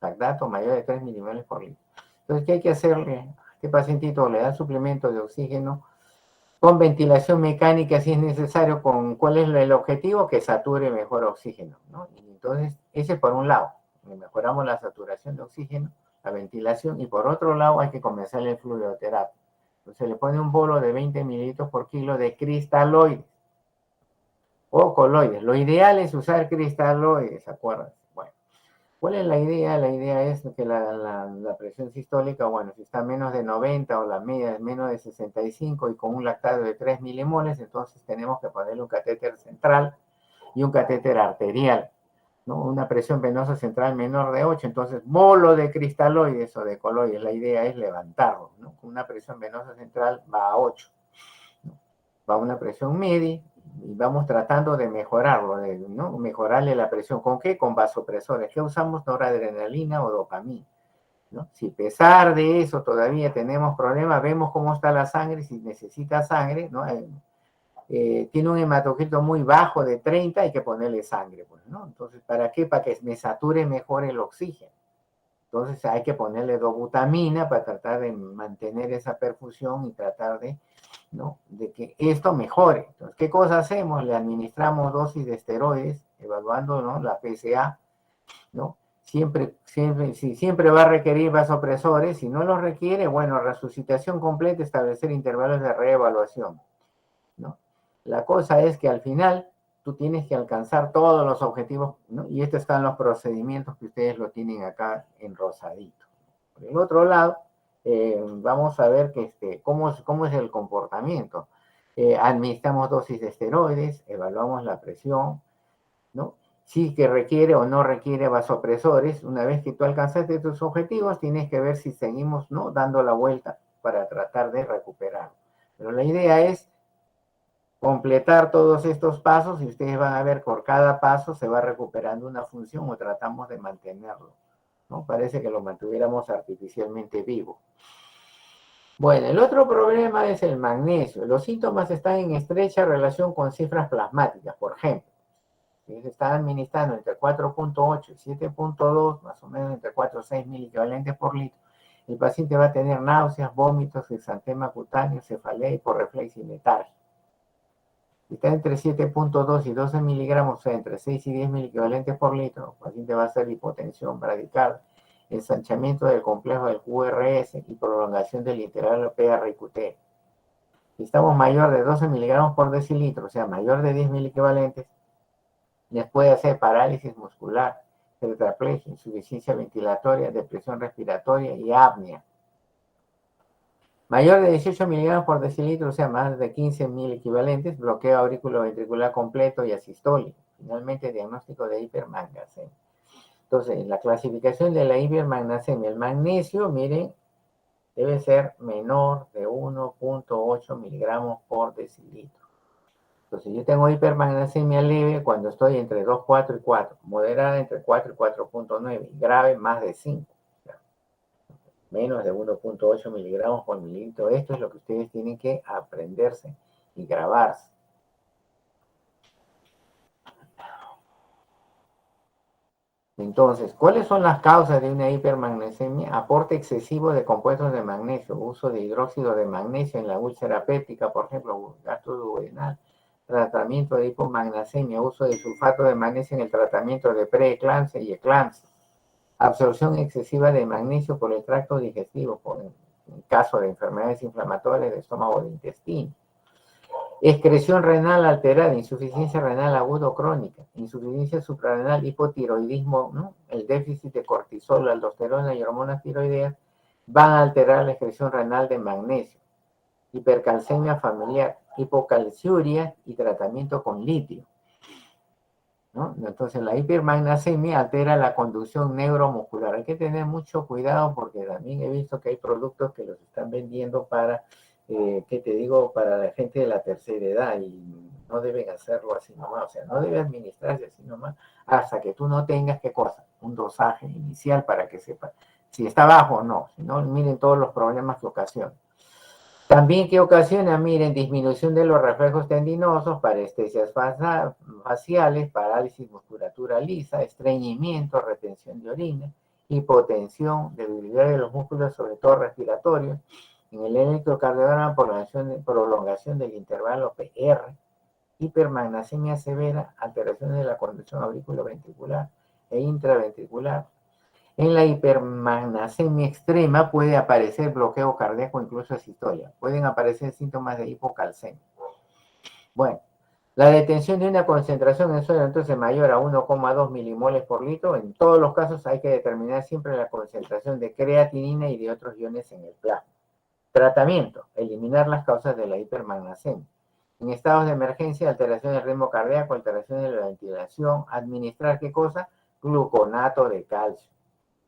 Lactato mayor de 3 milimoles por litro. Entonces, ¿qué hay que hacerle? A este pacientito le dan suplemento de oxígeno con ventilación mecánica si es necesario. ¿Cuál es el objetivo? Que sature mejor oxígeno, ¿no? Y entonces, ese por un lado, mejoramos la saturación de oxígeno, la ventilación, y por otro lado hay que comenzar el fluidoterapia. Entonces le pone un bolo de 20 mililitros por kilo de cristaloides o coloides. Lo ideal es usar cristaloides, acuérdense. Bueno, ¿Cuál es la idea? La idea es que la presión sistólica, bueno, si está menos de 90 o la media es menos de 65 y con un lactato de 3 milimoles, entonces tenemos que ponerle un catéter central y un catéter arterial, ¿no? Una presión venosa central menor de 8, entonces bolo de cristaloides o de coloides, la idea es levantarlo, ¿no? Una presión venosa central va a 8, ¿no? Va a una presión media y vamos tratando de mejorarlo, ¿no? Mejorarle la presión. ¿Con qué? Con vasopresores. ¿Qué usamos? Noradrenalina o dopamina, ¿no? Si a pesar de eso todavía tenemos problemas, vemos cómo está la sangre, si necesita sangre, ¿no? Tiene un hematocrito muy bajo de 30, hay que ponerle sangre, pues, ¿no? Entonces, ¿para qué? Para que me sature mejor el oxígeno. Entonces hay que ponerle dobutamina para tratar de mantener esa perfusión y tratar de, ¿no?, de que esto mejore. Entonces, ¿qué cosa hacemos? Le administramos dosis de esteroides, evaluando, ¿no?, la PSA, ¿no? Siempre va a requerir vasopresores. Si no los requiere, bueno, resucitación completa, establecer intervalos de reevaluación, ¿no? La cosa es que al final tú tienes que alcanzar todos los objetivos, ¿no? Y estos están los procedimientos que ustedes lo tienen acá en rosadito. Por el otro lado, vamos a ver que cómo es el comportamiento. Administramos dosis de esteroides, evaluamos la presión, ¿no? Si que requiere o no requiere vasopresores. Una vez que tú alcanzaste tus objetivos, tienes que ver si seguimos, ¿no?, dando la vuelta para tratar de recuperar. Pero la idea es completar todos estos pasos y ustedes van a ver por cada paso se va recuperando una función o tratamos de mantenerlo, ¿no? Parece que lo mantuviéramos artificialmente vivo. Bueno, el otro problema es el magnesio. Los síntomas están en estrecha relación con cifras plasmáticas. Por ejemplo, si se está administrando entre 4.8 y 7.2, más o menos entre 4 y 6 mil equivalentes por litro, el paciente va a tener náuseas, vómitos, exantema cutáneo, cefalea, hiporreflexia y letargia. Si está entre 7.2 y 12 miligramos, o sea, entre 6 y 10 mil equivalentes por litro, el paciente va a hacer hipotensión bradicardia, ensanchamiento del complejo del QRS y prolongación del intervalo PR-QT. Si estamos mayor de 12 miligramos por decilitro, o sea, mayor de 10 mil equivalentes, les puede hacer parálisis muscular, tetraplegia, insuficiencia ventilatoria, depresión respiratoria y apnea. Mayor de 18 miligramos por decilitro, o sea, más de 15 mil equivalentes, bloqueo auriculoventricular completo y asistólico. Finalmente, diagnóstico de hipermagnesemia. Entonces, la clasificación de la hipermagnesemia, el magnesio, miren, debe ser menor de 1.8 miligramos por decilitro. Entonces, yo tengo hipermagnesemia leve cuando estoy entre 2,4 y 4, moderada entre 4 y 4.9, y grave más de 5. Menos de 1.8 miligramos por mililitro. Esto es lo que ustedes tienen que aprenderse y grabarse. Entonces, ¿cuáles son las causas de una hipermagnesemia? Aporte excesivo de compuestos de magnesio, uso de hidróxido de magnesio en la úlcera péptica, por ejemplo, gastroduodenal, tratamiento de hipomagnesemia, uso de sulfato de magnesio en el tratamiento de preeclampsia y eclampsia, absorción excesiva de magnesio por el tracto digestivo, en caso de enfermedades inflamatorias del estómago o del intestino. Excreción renal alterada, insuficiencia renal aguda o crónica, insuficiencia suprarrenal, hipotiroidismo, ¿no?, el déficit de cortisol, aldosterona y hormonas tiroideas van a alterar la excreción renal de magnesio. Hipercalcemia familiar, hipocalciuria y tratamiento con litio, ¿no? Entonces, la hipermagnesemia altera la conducción neuromuscular. Hay que tener mucho cuidado porque también he visto que hay productos que los están vendiendo para, ¿qué te digo?, para la gente de la tercera edad y no deben hacerlo así nomás. O sea, no debe administrarse así nomás hasta que tú no tengas, ¿qué cosa?, un dosaje inicial para que sepa si está bajo o no. Si no, miren todos los problemas que ocasiona. También que ocasiona, miren, disminución de los reflejos tendinosos, parestesias faciales, parálisis musculatura lisa, estreñimiento, retención de orina, hipotensión, debilidad de los músculos, sobre todo respiratorios. En el electrocardiograma, prolongación del intervalo PR, hipermagnesemia severa, alteraciones de la conducción auriculoventricular e intraventricular. En la hipermagnesemia extrema puede aparecer bloqueo cardíaco, incluso asistolia. Pueden aparecer síntomas de hipocalcemia. Bueno, La detención de una concentración en suelo entonces mayor a 1,2 milimoles por litro, en todos los casos hay que determinar siempre la concentración de creatinina y de otros iones en el plasma. Tratamiento, eliminar las causas de la hipermagnesemia. En estados de emergencia, alteración del ritmo cardíaco, alteración de la ventilación, administrar ¿qué cosa? Gluconato de calcio.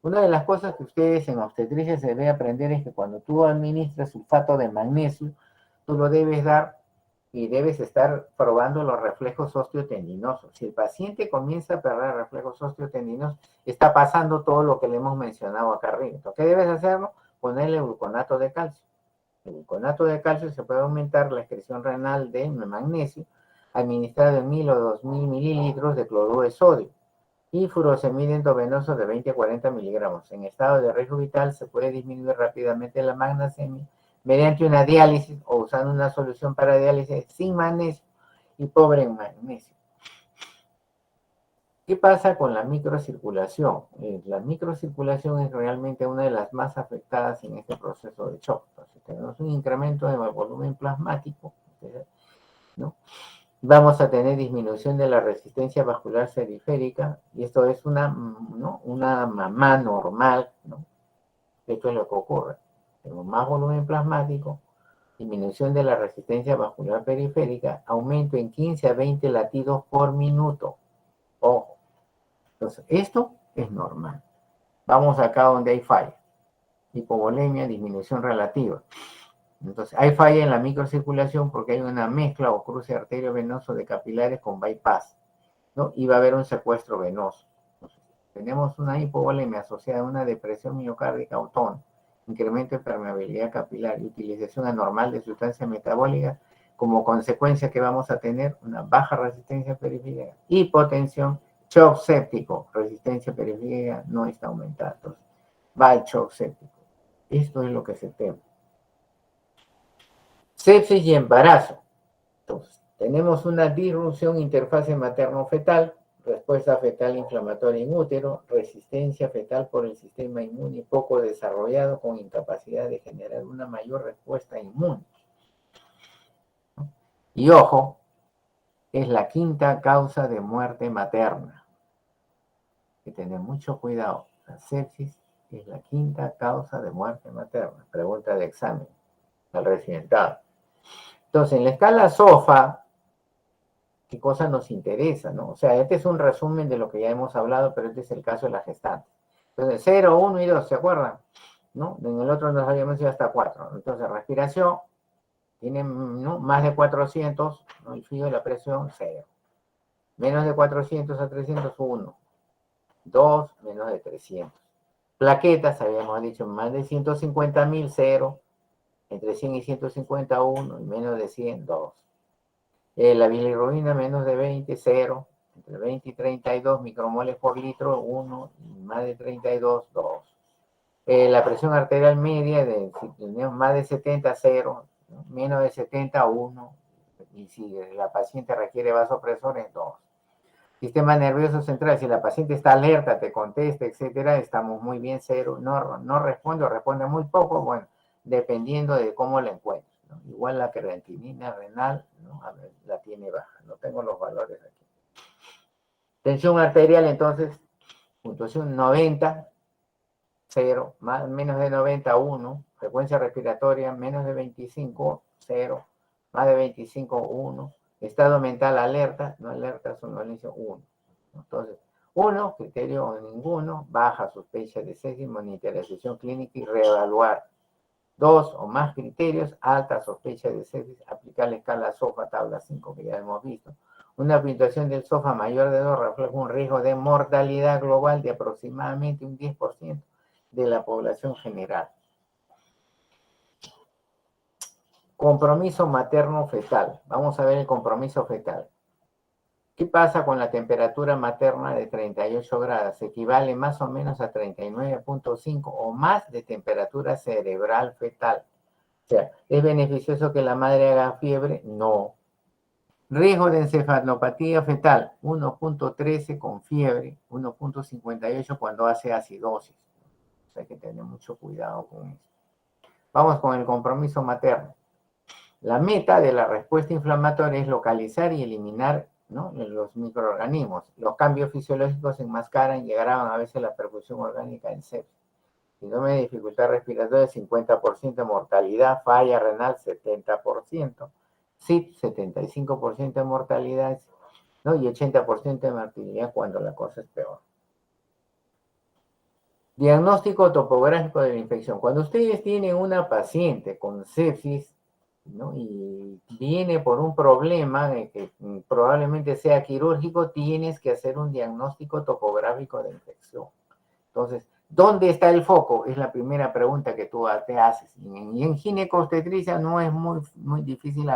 Una de las cosas que ustedes en obstetricia se debe aprender es que cuando tú administras sulfato de magnesio, tú lo debes dar y debes estar probando los reflejos osteotendinosos. Si el paciente comienza a perder reflejos osteotendinosos, está pasando todo lo que le hemos mencionado acá arriba. Entonces, ¿qué debes hacerlo? Ponerle gluconato de calcio. El gluconato de calcio se puede aumentar la excreción renal de magnesio, administrado en 1000 o 2000 mililitros de cloruro de sodio y furosemida endovenoso de 20 a 40 miligramos. En estado de riesgo vital se puede disminuir rápidamente la magnesemia mediante una diálisis o usando una solución para diálisis sin magnesio y pobre en magnesio. ¿Qué pasa con la microcirculación? La microcirculación es realmente una de las más afectadas en este proceso de shock. Entonces, tenemos un incremento de volumen plasmático, ¿no? Vamos a tener disminución de la resistencia vascular periférica, y esto es una, ¿no? Una mamá normal, ¿no? Esto es lo que ocurre. Tenemos más volumen plasmático, disminución de la resistencia vascular periférica, aumento en 15 a 20 latidos por minuto. Ojo. Entonces, esto es normal. Vamos acá donde hay falla. Hipovolemia, disminución relativa. Entonces, hay falla en la microcirculación porque hay una mezcla o cruce arteriovenoso de capilares con bypass, ¿no? Y va a haber un secuestro venoso. Entonces, tenemos una hipovolemia asociada a una depresión miocárdica autónoma, incremento de permeabilidad capilar y utilización anormal de sustancias metabólicas. Como consecuencia que vamos a tener una baja resistencia periférica, hipotensión, shock séptico, resistencia periférica no está aumentada. Entonces, va el shock séptico. Esto es lo que se teme. Sepsis y embarazo. Entonces, tenemos una disrupción interfase materno-fetal, respuesta fetal inflamatoria en útero, resistencia fetal por el sistema inmune poco desarrollado con incapacidad de generar una mayor respuesta inmune. Y ojo, es la quinta causa de muerte materna. Hay que tener mucho cuidado. La sepsis es la quinta causa de muerte materna. Pregunta de examen al residentado. Entonces, en la escala SOFA, ¿qué cosa nos interesa, no? O sea, este es un resumen de lo que ya hemos hablado, pero este es el caso de la gestante. Entonces, 0, 1 y 2, ¿se acuerdan? ¿No? En el otro nos habíamos ido hasta 4. Entonces, respiración, tiene, ¿no?, más de 400, ¿no? El frío y la presión, 0. Menos de 400 a 300, 1. 2, menos de 300. Plaquetas, habíamos dicho, más de 150.000, 0. Entre 100 y 150, 1. Y menos de 100, 2. La bilirrubina menos de 20, 0. Entre 20 y 32 micromoles por litro, 1. Y más de 32, 2. La presión arterial media, si tenemos más de 70, 0. ¿No? Menos de 70, 1. Y si la paciente requiere vasopresores, 2. Sistema nervioso central, si la paciente está alerta, te contesta, etcétera, estamos muy bien, 0. No responde o responde muy poco, bueno, dependiendo de cómo la encuentres, ¿no? Igual la creatinina renal, ¿no? A ver, la tiene baja, no tengo los valores aquí. Tensión arterial, entonces, puntuación 90, 0, menos de 90, 1. Frecuencia respiratoria, menos de 25, 0. Más de 25, 1. Estado mental alerta, no alerta, somnolencia, 1. Entonces, 1, criterio ninguno, baja sospecha de sepsis, monitorización clínica y reevaluar. 2 o más criterios, alta sospecha de sepsis, aplicar la escala SOFA, tabla 5, que ya hemos visto. Una puntuación del SOFA mayor de 2 refleja un riesgo de mortalidad global de aproximadamente un 10% de la población general. Compromiso materno-fetal. Vamos a ver el compromiso fetal. ¿Qué pasa con la temperatura materna de 38 grados? Equivale más o menos a 39.5 o más de temperatura cerebral fetal. O sea, ¿es beneficioso que la madre haga fiebre? No. Riesgo de encefalopatía fetal, 1.13 con fiebre, 1.58 cuando hace acidosis. O sea, hay que tener mucho cuidado con eso. Vamos con el compromiso materno. La meta de la respuesta inflamatoria es localizar y eliminar, ¿no?, los microorganismos. Los cambios fisiológicos enmascaran y agravan a veces la perfusión orgánica en sepsis. Síndrome de dificultad respiratoria, 50% de mortalidad, falla renal, 70%, SID, 75% de mortalidad, ¿no?, y 80% de mortalidad cuando la cosa es peor. Diagnóstico topográfico de la infección. Cuando ustedes tienen una paciente con sepsis, ¿no?, y viene por un problema que probablemente sea quirúrgico, tienes que hacer un diagnóstico topográfico de infección. Entonces, ¿dónde está el foco? Es la primera pregunta que tú te haces. Y en ginecobstetricia no es muy difícil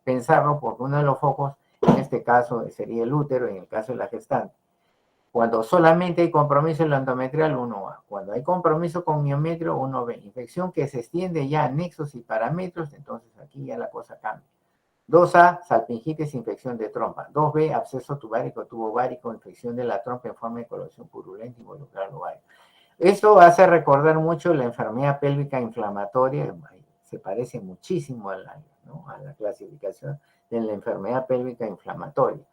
pensarlo, porque uno de los focos, en este caso, sería el útero, en el caso de la gestante. Cuando solamente hay compromiso en la endometrial, uno va. Cuando hay compromiso con miometrio, uno ve. Infección que se extiende ya a nexos y parámetros, entonces aquí ya la cosa cambia. 2A, salpingitis, infección de trompa. 2B, absceso tubárico, tubo ovárico, infección de la trompa en forma de coloración purulenta involucral ovario. Esto hace recordar mucho la enfermedad pélvica inflamatoria, se parece muchísimo a la clasificación de la enfermedad pélvica inflamatoria.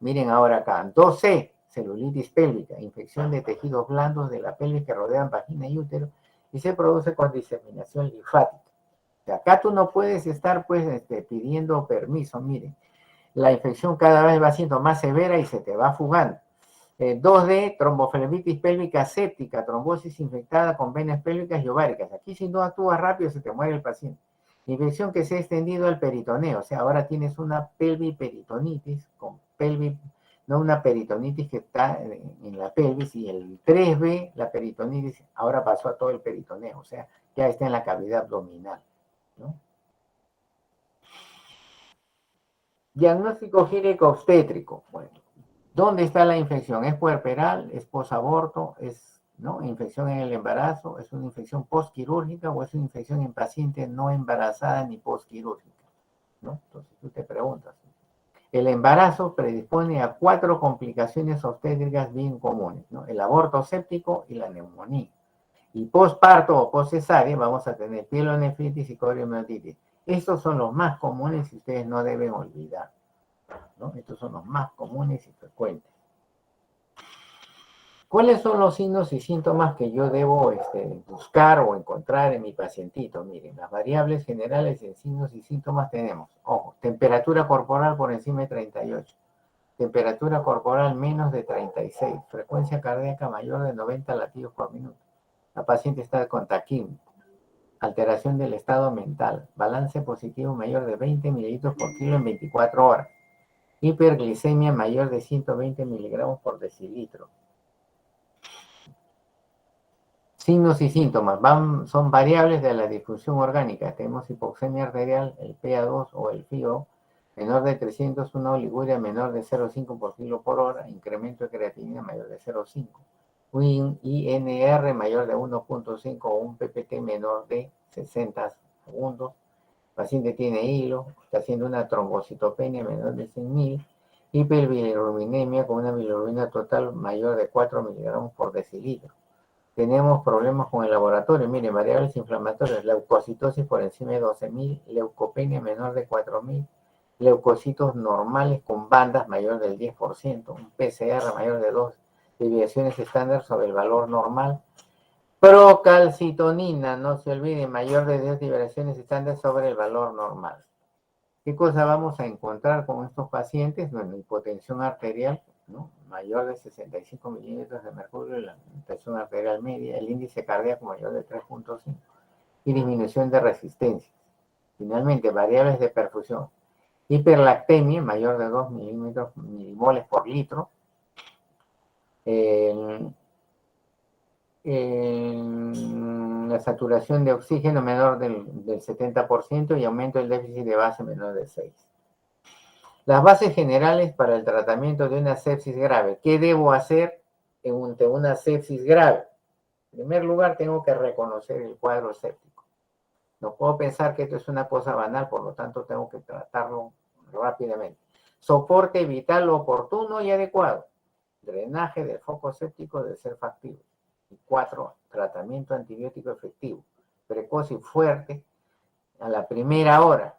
Miren ahora acá, 2C, celulitis pélvica, infección de tejidos blandos de la pelvis que rodean vagina y útero y se produce con diseminación linfática. O sea, acá tú no puedes estar pues pidiendo permiso, miren, la infección cada vez va siendo más severa y se te va fugando. 2D, tromboflebitis pélvica séptica, trombosis infectada con venas pélvicas y ováricas. Aquí si no actúas rápido se te muere el paciente. Infección que se ha extendido al peritoneo, o sea, ahora tienes una pelviperitonitis, no una peritonitis que está en la pelvis, y el 3B, la peritonitis, ahora pasó a todo el peritoneo, o sea, ya está en la cavidad abdominal, ¿no? Diagnóstico ginecobstétrico. Bueno, ¿dónde está la infección? ¿Es puerperal? ¿Es posaborto? ¿Es, no, infección en el embarazo? ¿Es una infección postquirúrgica o es una infección en paciente no embarazada ni postquirúrgica? ¿No? Entonces tú te preguntas. El embarazo predispone a 4 complicaciones obstétricas bien comunes, ¿no? El aborto séptico y la neumonía. Y postparto o postcesárea vamos a tener pielonefritis y coriomiositis. Estos son los más comunes y ustedes no deben olvidar, ¿no? Estos son los más comunes y frecuentes. ¿Cuáles son los signos y síntomas que yo debo buscar o encontrar en mi pacientito? Miren, las variables generales en signos y síntomas tenemos, ojo, temperatura corporal por encima de 38, temperatura corporal menos de 36, frecuencia cardíaca mayor de 90 latidos por minuto. La paciente está con taquímetro, alteración del estado mental, balance positivo mayor de 20 mililitros por kilo en 24 horas, hiperglicemia mayor de 120 miligramos por decilitro. Signos y síntomas son variables de la difusión orgánica. Tenemos hipoxemia arterial, el PA2 o el FIO, menor de 300, una oliguria menor de 0,5 por kilo por hora, incremento de creatinina mayor de 0,5, un INR mayor de 1,5 o un PPT menor de 60 segundos. El paciente tiene hilo, está haciendo una trombocitopenia menor de 100.000, hiperbilirubinemia con una bilirrubina total mayor de 4 miligramos por decilitro. Tenemos problemas con el laboratorio, miren, variables inflamatorias, leucocitosis por encima de 12.000, leucopenia menor de 4.000, leucocitos normales con bandas mayor del 10%, un PCR mayor de 2 desviaciones estándar sobre el valor normal, procalcitonina, no se olviden, mayor de 10 desviaciones estándar sobre el valor normal. ¿Qué cosa vamos a encontrar con estos pacientes? Bueno, hipotensión arterial, ¿no?, mayor de 65 milímetros de mercurio, la presión arterial media, el índice cardíaco mayor de 3,5 y disminución de resistencia. Finalmente, variables de perfusión, hiperlactemia mayor de 2 milimoles por litro, la saturación de oxígeno menor del 70% y aumento del déficit de base menor de 6. Las bases generales para el tratamiento de una sepsis grave. ¿Qué debo hacer ante una sepsis grave? En primer lugar, tengo que reconocer el cuadro séptico. No puedo pensar que esto es una cosa banal, por lo tanto tengo que tratarlo rápidamente. Soporte vital oportuno y adecuado. Drenaje del foco séptico debe ser factible. Y 4, tratamiento antibiótico efectivo, precoz y fuerte a la primera hora.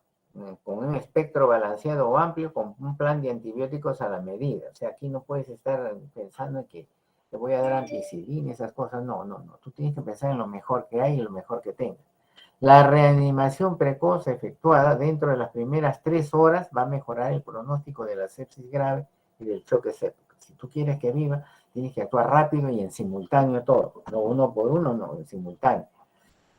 con un espectro balanceado o amplio, con un plan de antibióticos a la medida. O sea, aquí no puedes estar pensando en que te voy a dar ampicilina, esas cosas. No, no, no. Tú tienes que pensar en lo mejor que hay y lo mejor que tengas. La reanimación precoz efectuada dentro de las primeras 3 horas va a mejorar el pronóstico de la sepsis grave y del choque séptico. Si tú quieres que viva, tienes que actuar rápido y en simultáneo todo. No uno por uno, no, en simultáneo.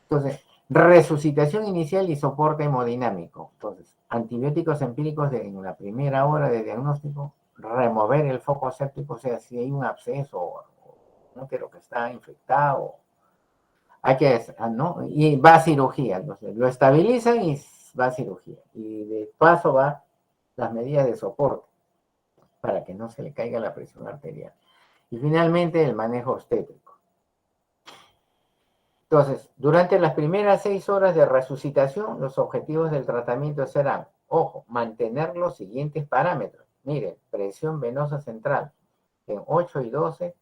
Entonces, resucitación inicial y soporte hemodinámico. Entonces, antibióticos empíricos en la primera hora de diagnóstico, remover el foco séptico, o sea, si hay un absceso o no quiero que está infectado, hay que, ¿no? Y va a cirugía, entonces lo estabilizan y va a cirugía. Y de paso va las medidas de soporte para que no se le caiga la presión arterial. Y finalmente el manejo obstétrico. Entonces, durante las primeras 6 horas de resucitación, los objetivos del tratamiento serán, ojo, mantener los siguientes parámetros. Miren, presión venosa central en 8 y 12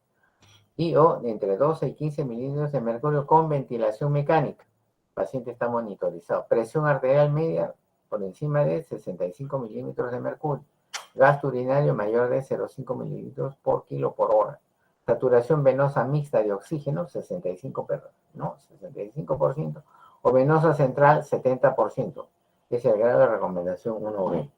y o de entre 12 y 15 milímetros de mercurio con ventilación mecánica. El paciente está monitorizado. Presión arterial media por encima de 65 milímetros de mercurio. Gasto urinario mayor de 0,5 mililitros por kilo por hora. Saturación venosa mixta de oxígeno, 65%, o venosa central, 70%. Es el grado de recomendación 1B.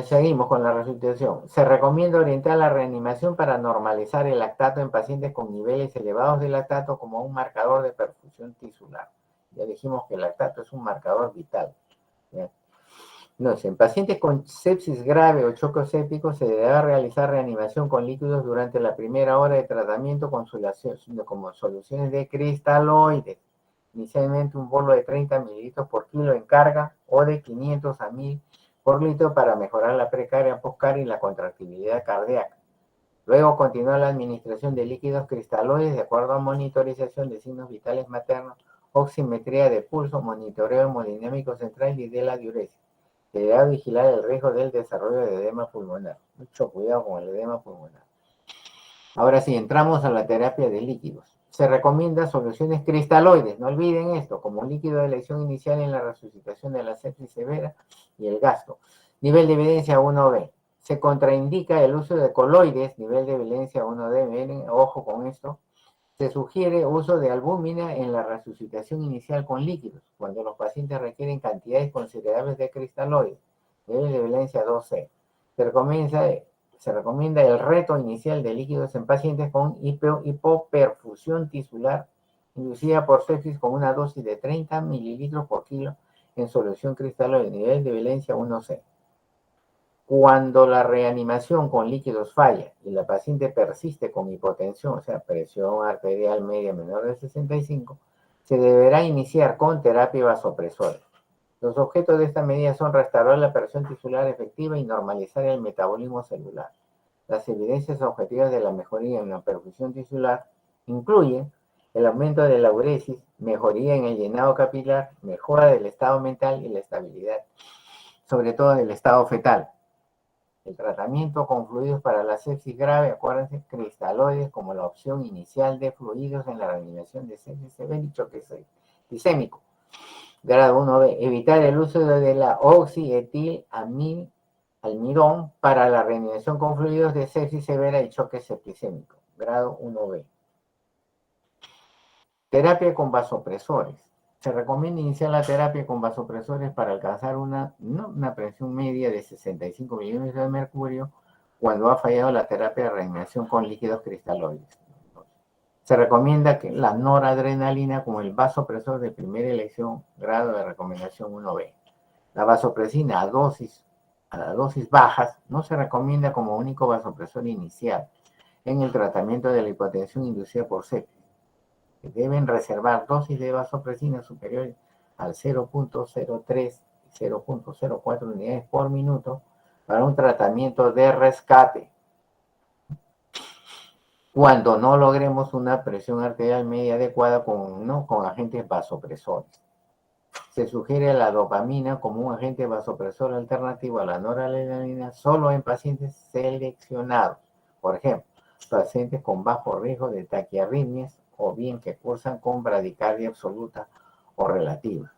Seguimos con la resucitación. Se recomienda orientar la reanimación para normalizar el lactato en pacientes con niveles elevados de lactato como un marcador de perfusión tisular. Ya dijimos que el lactato es un marcador vital. ¿Ya? No, en pacientes con sepsis grave o choque séptico se debe realizar reanimación con líquidos durante la primera hora de tratamiento con como soluciones de cristaloides. Inicialmente un bolo de 30 mililitros por kilo en carga o de 500 a 1000 por litro para mejorar la precardia, postcardia y la contractibilidad cardíaca. Luego continúa la administración de líquidos cristaloides de acuerdo a monitorización de signos vitales maternos, oximetría de pulso, monitoreo hemodinámico central y de la diuresis. Se debe vigilar el riesgo del desarrollo de edema pulmonar. Mucho cuidado con el edema pulmonar. Ahora sí, entramos a la terapia de líquidos. Se recomienda soluciones cristaloides, no olviden esto, como líquido de elección inicial en la resucitación de la sepsis severa y el gasto. Nivel de evidencia 1B. Se contraindica el uso de coloides, nivel de evidencia 1D, miren, ojo con esto. Se sugiere uso de albúmina en la resucitación inicial con líquidos, cuando los pacientes requieren cantidades considerables de cristaloides, nivel de evidencia 2C. Se recomienda el reto inicial de líquidos en pacientes con hipoperfusión tisular inducida por sepsis con una dosis de 30 mililitros por kilo en solución cristaloide, nivel de violencia 1C. Cuando la reanimación con líquidos falla y la paciente persiste con hipotensión, o sea, presión arterial media menor de 65, se deberá iniciar con terapia vasopresora. Los objetos de esta medida son restaurar la presión tisular efectiva y normalizar el metabolismo celular. Las evidencias objetivas de la mejoría en la perfusión tisular incluyen el aumento de la uresis, mejoría en el llenado capilar, mejora del estado mental y la estabilidad, sobre todo del estado fetal. El tratamiento con fluidos para la sepsis grave, acuérdense, cristaloides como la opción inicial de fluidos en la reanimación de sepsis severa y choque septicémico. Grado 1B, evitar el uso de la oxietilamidón para la reanimación con fluidos de sepsis severa y choque septicémico. Grado 1B. Terapia con vasopresores. Se recomienda iniciar la terapia con vasopresores para alcanzar una presión media de 65 milímetros de mercurio cuando ha fallado la terapia de reanimación con líquidos cristaloides. Se recomienda que la noradrenalina como el vasopresor de primera elección, grado de recomendación 1B. La vasopresina a dosis bajas no se recomienda como único vasopresor inicial en el tratamiento de la hipotensión inducida por sepsis. Deben reservar dosis de vasopresina superiores al 0.03 y 0.04 unidades por minuto para un tratamiento de rescate. Cuando no logremos una presión arterial media adecuada con agentes vasopresores. Se sugiere la dopamina como un agente vasopresor alternativo a la noradrenalina solo en pacientes seleccionados. Por ejemplo, pacientes con bajo riesgo de taquiarritmias o bien que cursan con bradicardia absoluta o relativa.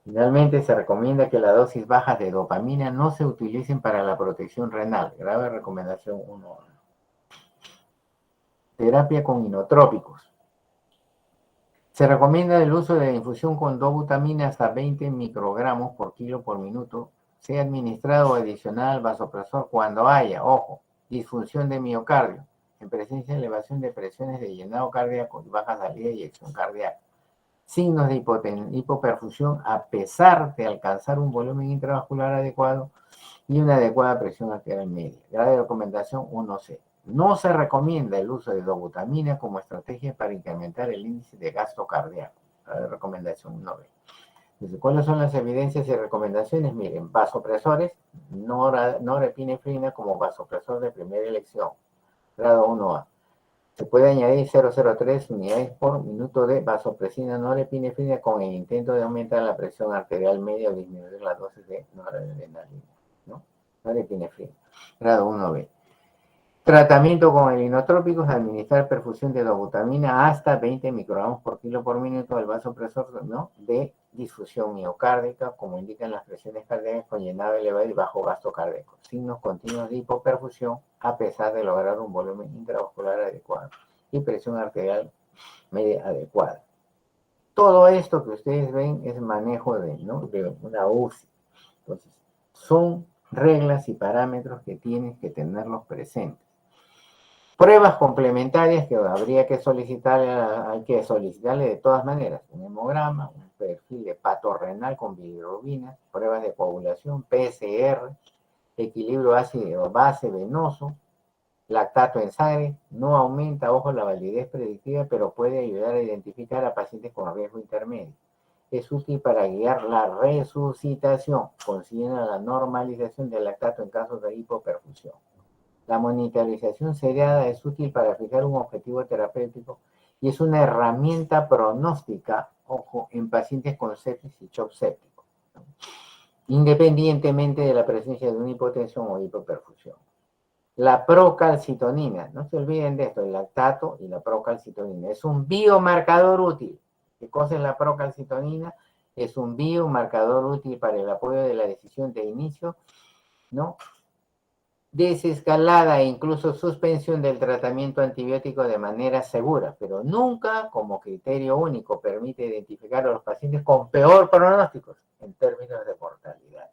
Finalmente, se recomienda que las dosis bajas de dopamina no se utilicen para la protección renal. Grave recomendación 1. Terapia con inotrópicos. Se recomienda el uso de la infusión con dobutamina hasta 20 microgramos por kilo por minuto, sea administrado o adicional al vasopresor cuando haya, ojo, disfunción de miocardio, en presencia de elevación de presiones de llenado cardíaco y baja salida y eyección cardíaca. Signos de hipoperfusión a pesar de alcanzar un volumen intravascular adecuado y una adecuada presión arterial media. Grave recomendación 1C. No se recomienda el uso de dobutamina como estrategia para incrementar el índice de gasto cardíaco. Grave recomendación 1B. Entonces, ¿cuáles son las evidencias y recomendaciones? Miren, vasopresores, norepinefrina como vasopresor de primera elección, grado 1A. Se puede añadir 0,03 unidades por minuto de vasopresina norepinefrina con el intento de aumentar la presión arterial media o disminuir la dosis de noradrenalina, ¿no? Norepinefrina, grado 1B. Tratamiento con el inotrópico es administrar perfusión de dobutamina hasta 20 microgramos por kilo por minuto al vasopresor, ¿no?, de disfunción miocárdica, como indican las presiones cardíacas con llenado elevado y bajo gasto cardíaco. Signos continuos de hipoperfusión a pesar de lograr un volumen intravascular adecuado y presión arterial media adecuada. Todo esto que ustedes ven es manejo de, ¿no?, de una UCI. Entonces, son reglas y parámetros que tienes que tenerlos presentes. Pruebas complementarias que habría que solicitarle, hay que solicitarle de todas maneras: un hemograma, un perfil de patorrenal con bilirrubina, pruebas de coagulación, PCR, equilibrio ácido-base venoso, lactato en sangre. No aumenta, ojo, la validez predictiva, pero puede ayudar a identificar a pacientes con riesgo intermedio. Es útil para guiar la resucitación, consiguiendo la normalización del lactato en casos de hipoperfusión. La monitorización seriada es útil para fijar un objetivo terapéutico y es una herramienta pronóstica, ojo, en pacientes con sepsis y shock séptico, ¿no?, independientemente de la presencia de una hipotensión o hipoperfusión. La procalcitonina, no se olviden de esto, el lactato y la procalcitonina, es un biomarcador útil. ¿Qué cosa es la procalcitonina? Es un biomarcador útil para el apoyo de la decisión de inicio, ¿no?, desescalada e incluso suspensión del tratamiento antibiótico de manera segura, pero nunca como criterio único. Permite identificar a los pacientes con peor pronóstico en términos de mortalidad.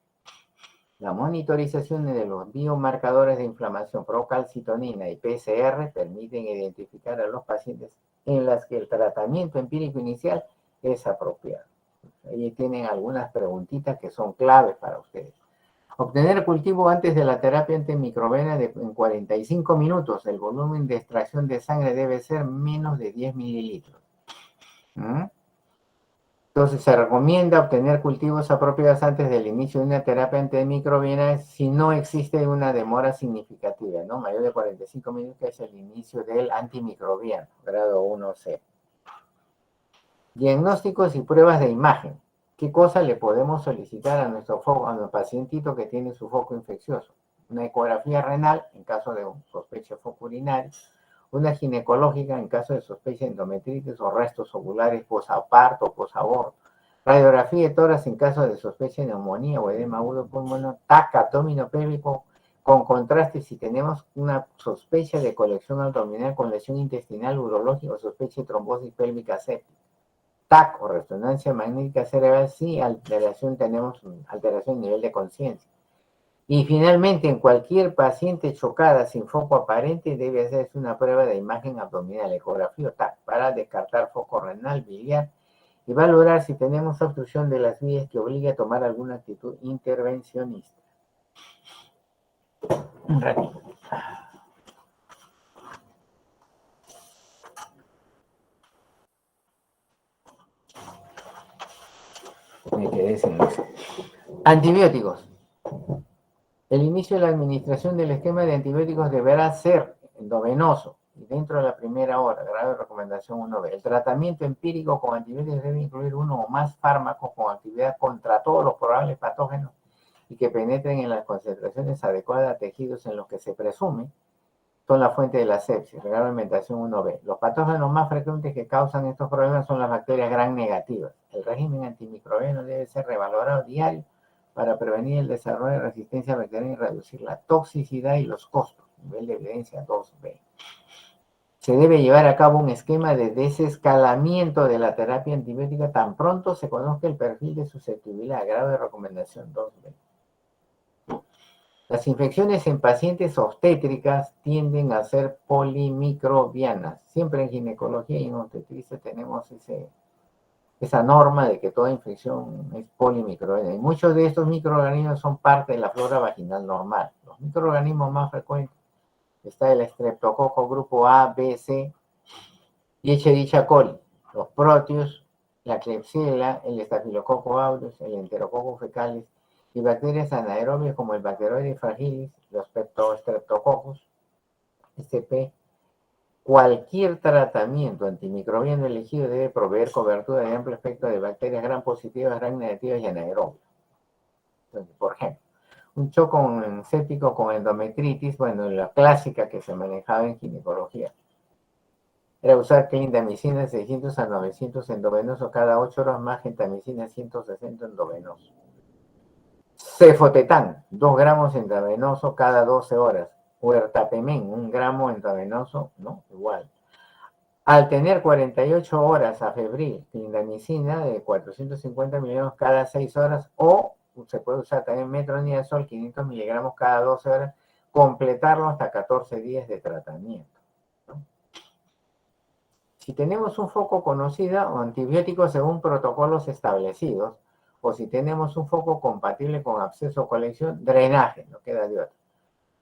La monitorización de los biomarcadores de inflamación, procalcitonina y PCR, permiten identificar a los pacientes en las que el tratamiento empírico inicial es apropiado. Ahí tienen algunas preguntitas que son claves para ustedes. Obtener cultivo antes de la terapia antimicrobiana en 45 minutos. El volumen de extracción de sangre debe ser menos de 10 mililitros. Entonces, se recomienda obtener cultivos apropiados antes del inicio de una terapia antimicrobiana si no existe una demora significativa, ¿no? Mayor de 45 minutos es el inicio del antimicrobiano, grado 1C. Diagnósticos y pruebas de imagen. ¿Qué cosa le podemos solicitar a nuestro pacientito que tiene su foco infeccioso? Una ecografía renal en caso de sospecha de foco urinario, una ginecológica en caso de sospecha de endometritis o restos ovulares posparto o posaborto, radiografía de tórax en caso de sospecha de neumonía o edema agudo pulmonar, TAC abdominopélvico pélvico con contraste si tenemos una sospecha de colección abdominal con lesión intestinal, urológica o sospecha de trombosis pélvica séptica. TAC o resonancia magnética cerebral si tenemos alteración de nivel de conciencia. Y finalmente, en cualquier paciente chocada sin foco aparente debe hacerse una prueba de imagen abdominal, ecografía o TAC, para descartar foco renal, biliar y valorar si tenemos obstrucción de las vías que obligue a tomar alguna actitud intervencionista. Un ratito. Me quedé sin luz. Antibióticos. El inicio de la administración del esquema de antibióticos deberá ser endovenoso y dentro de la primera hora. Grave recomendación 1B. El tratamiento empírico con antibióticos debe incluir uno o más fármacos con actividad contra todos los probables patógenos y que penetren en las concentraciones adecuadas a tejidos en los que se presume son la fuente de la sepsis. Reglamentación 1B. Los patógenos más frecuentes que causan estos problemas son las bacterias gram negativas, el El régimen antimicrobiano debe ser revalorado diario para prevenir el desarrollo de resistencia bacteriana y reducir la toxicidad y los costos. Nivel de evidencia 2B. Se debe llevar a cabo un esquema de desescalamiento de la terapia antibiótica tan pronto se conozca el perfil de susceptibilidad. Grado de recomendación 2B. Las infecciones en pacientes obstétricas tienden a ser polimicrobianas. Siempre en ginecología y en obstetricia tenemos esa norma de que toda infección es polimicrobiana. Y muchos de estos microorganismos son parte de la flora vaginal normal. Los microorganismos más frecuentes está el estreptococo grupo A, B, C y Escherichia coli, los proteus, la Klebsiella, el estafilococo aureus, el enterococo fecalis y bacterias anaerobias como el Bacteroides fragilis, los streptococcus, SP. Cualquier tratamiento antimicrobiano elegido debe proveer cobertura de amplio espectro de bacterias gram positivas, gram negativas y anaerobias. Entonces, por ejemplo, un choque séptico con endometritis, bueno, la clásica que se manejaba en ginecología era usar clindamicina 600 a 900 endovenoso cada 8 horas más gentamicina 160 endovenoso. Cefotetán, 2 gramos endovenoso cada 12 horas. Huertapemen, 1 gramo endovenoso, no, igual. Al tener 48 horas a febril, clindamicina de 450 miligramos cada 6 horas o se puede usar también metronidazol 500 miligramos cada 12 horas, completarlo hasta 14 días de tratamiento, ¿no? Si tenemos un foco conocido o antibiótico según protocolos establecidos, o si tenemos un foco compatible con absceso o colección, drenaje, no queda de otra.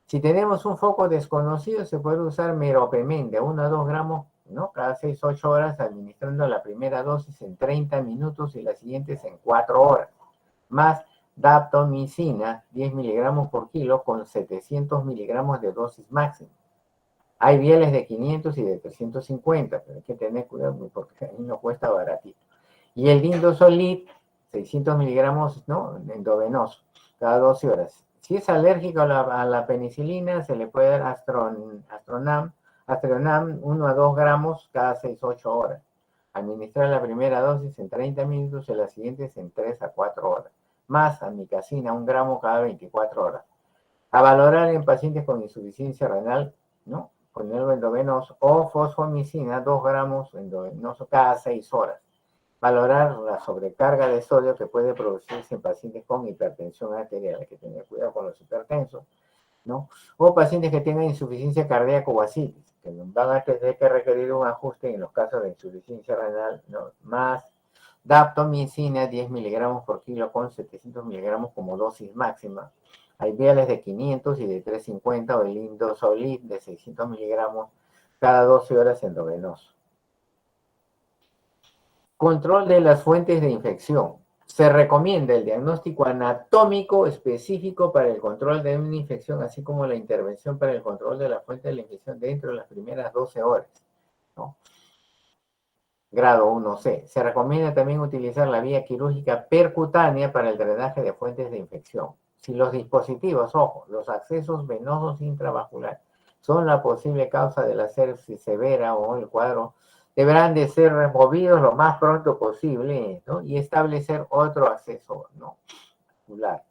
Si tenemos un foco desconocido, se puede usar meropenem de 1 a 2 gramos, ¿no? Cada 6-8 horas, administrando la primera dosis en 30 minutos y las siguientes en 4 horas. Más daptomicina, 10 miligramos por kilo, con 700 miligramos de dosis máxima. Hay viales de 500 y de 350, pero hay que tener cuidado porque ahí no cuesta baratito. Y el Lindosolid, 600 miligramos, ¿no? Endovenoso, cada 12 horas. Si es alérgico a la penicilina, se le puede dar Astronam 1 a 2 gramos cada 6-8 horas. Administrar la primera dosis en 30 minutos y las siguientes en 3 a 4 horas. Más amicacina, 1 gramo cada 24 horas. A valorar en pacientes con insuficiencia renal, ¿no? Con el endovenoso o fosfomicina, 2 gramos endovenoso cada 6 horas. Valorar la sobrecarga de sodio que puede producirse en pacientes con hipertensión arterial. Hay que tener cuidado con los hipertensos, ¿no? O pacientes que tengan insuficiencia cardíaca o ascitis, que van a tener que requerir un ajuste en los casos de insuficiencia renal, ¿no? Más daptomicina, 10 miligramos por kilo con 700 miligramos como dosis máxima. Hay viales de 500 y de 350 o el Lindosolid de 600 miligramos cada 12 horas endovenoso. Control de las fuentes de infección. Se recomienda el diagnóstico anatómico específico para el control de una infección, así como la intervención para el control de la fuente de la infección dentro de las primeras 12 horas, ¿no? Grado 1C. Se recomienda también utilizar la vía quirúrgica percutánea para el drenaje de fuentes de infección. Si los dispositivos, ojo, los accesos venosos intravasculares son la posible causa de la sepsis severa o el cuadro, deberán de ser removidos lo más pronto posible, ¿no? Y establecer otro acceso, ¿no? Vascular.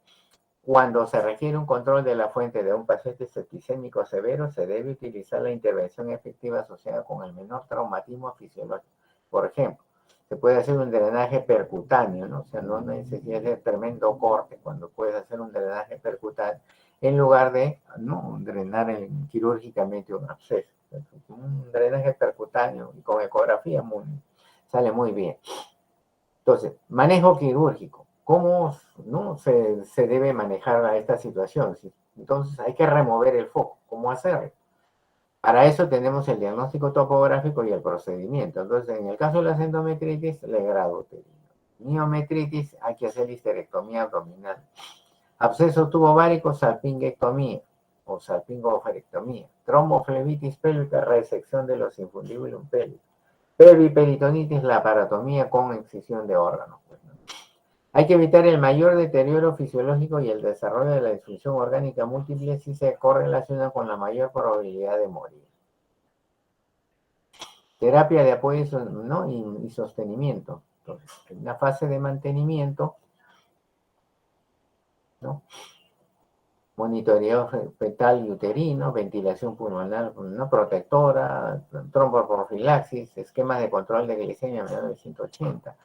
Cuando se requiere un control de la fuente de un paciente septicémico severo, se debe utilizar la intervención efectiva asociada con el menor traumatismo fisiológico. Por ejemplo, se puede hacer un drenaje percutáneo, ¿no? O sea, no necesita hacer tremendo corte cuando puedes hacer un drenaje percutáneo en lugar de, ¿no? Drenar quirúrgicamente un absceso. Un drenaje percutáneo y con ecografía sale muy bien. Entonces, manejo quirúrgico. ¿Cómo, no, se debe manejar a esta situación? Entonces, hay que remover el foco. ¿Cómo hacerlo? Para eso tenemos el diagnóstico topográfico y el procedimiento. Entonces, en el caso de las endometritis, le grado uterino. Miometritis, hay que hacer histerectomía abdominal. Absceso tubovárico, salpingectomía o salpingofarectomía. Tromboflebitis pélvica, resección de los infundibulum pélvicos. Periperitonitis, laparotomía con excisión de órganos. Hay que evitar el mayor deterioro fisiológico y el desarrollo de la disfunción orgánica múltiple si se correlaciona con la mayor probabilidad de morir. Terapia de apoyo, ¿no? y sostenimiento. Entonces, en una fase de mantenimiento, ¿no? Monitoreo fetal y uterino, ventilación pulmonar no protectora, tromboprofilaxis, esquemas de control de glicemia menor de 180.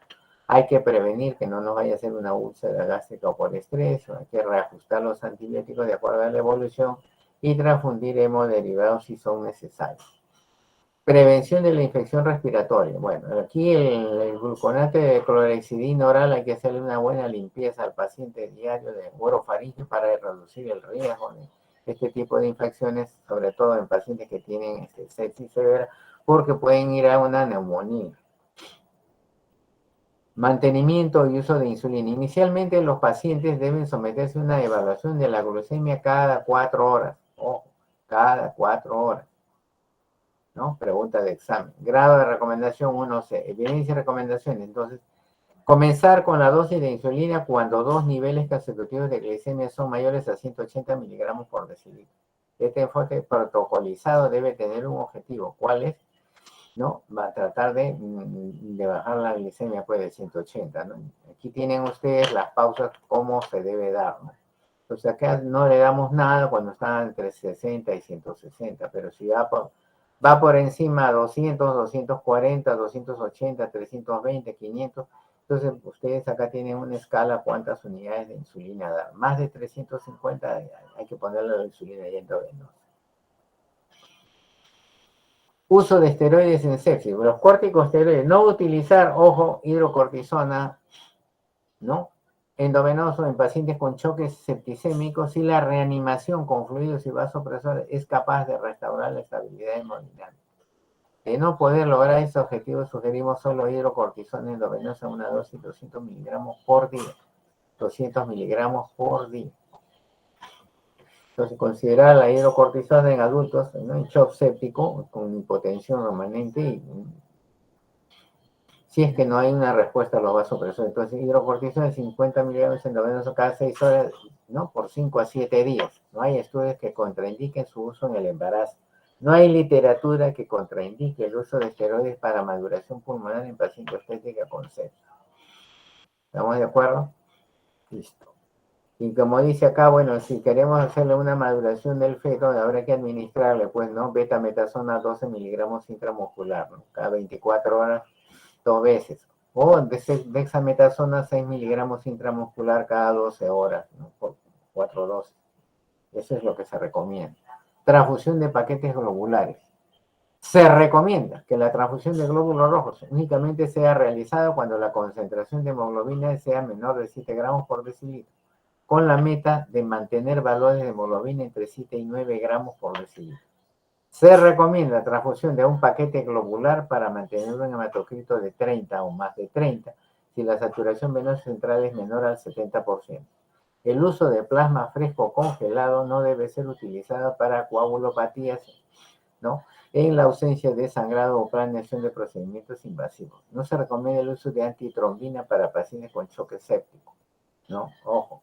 Hay que prevenir que no nos vaya a hacer una úlcera gástrica o por estrés, hay que reajustar los antibióticos de acuerdo a la evolución y transfundir hemoderivados si son necesarios. Prevención de la infección respiratoria. Bueno, aquí el gluconato de clorhexidina oral hay que hacerle una buena limpieza al paciente diario de orofaringeo para reducir el riesgo de este tipo de infecciones, sobre todo en pacientes que tienen sepsis severa, porque pueden ir a una neumonía. Mantenimiento y uso de insulina. Inicialmente los pacientes deben someterse a una evaluación de la glucemia cada 4 horas. Ojo, cada 4 horas. ¿No? Pregunta de examen. Grado de recomendación 1C. Evidencia y recomendaciones. Entonces, comenzar con la dosis de insulina cuando 2 niveles consecutivos de glicemia son mayores a 180 miligramos por decilitro. Este enfoque protocolizado debe tener un objetivo. ¿Cuál es? ¿No? Va a tratar de bajar la glicemia pues de 180, ¿no? Aquí tienen ustedes las pausas, cómo se debe dar, ¿no? Entonces acá no le damos nada cuando está entre 60 y 160, pero si va por encima 200, 240, 280, 320, 500, entonces ustedes acá tienen una escala cuántas unidades de insulina dar. Más de 350 hay que ponerle la insulina ya endovenosa. Uso de esteroides en sepsis. Los corticosteroides, no utilizar, ojo, hidrocortisona, ¿no? Endovenoso en pacientes con choques septicémicos si la reanimación con fluidos y vasopresores es capaz de restaurar la estabilidad hemodinámica. De no poder lograr ese objetivo, sugerimos solo hidrocortisona endovenosa, una dosis de 200 miligramos por día. 200 miligramos por día. Entonces, considerar la hidrocortisona en adultos, ¿no? En shock séptico, con hipotensión remanente, y si es que no hay una respuesta a los vasopresores. Entonces, hidrocortisona de 50 miligramos endovenoso cada 6 horas, ¿no? Por 5 a 7 días. No hay estudios que contraindiquen su uso en el embarazo. No hay literatura que contraindique el uso de esteroides para maduración pulmonar en pacientes estética con sepsis. ¿Estamos de acuerdo? Listo. Y como dice acá, bueno, si queremos hacerle una maduración del feto, habrá que administrarle, pues, ¿no? Betametasona 12 miligramos intramuscular, ¿no? Cada 24 horas, 2 veces. O dexametasona 6 miligramos intramuscular cada 12 horas, ¿no? Por 4 dosis. Eso es lo que se recomienda. Transfusión de paquetes globulares. Se recomienda que la transfusión de glóbulos rojos únicamente sea realizada cuando la concentración de hemoglobina sea menor de 7 gramos por decilitro, con la meta de mantener valores de hemoglobina entre 7 y 9 gramos por decilitro. Se recomienda transfusión de un paquete globular para mantener un hematocrito de 30 o más de 30 si la saturación venosa central es menor al 70%. El uso de plasma fresco congelado no debe ser utilizado para coagulopatías, ¿no? En la ausencia de sangrado o planeación de procedimientos invasivos. No se recomienda el uso de antitrombina para pacientes con choque séptico, ¿no? Ojo.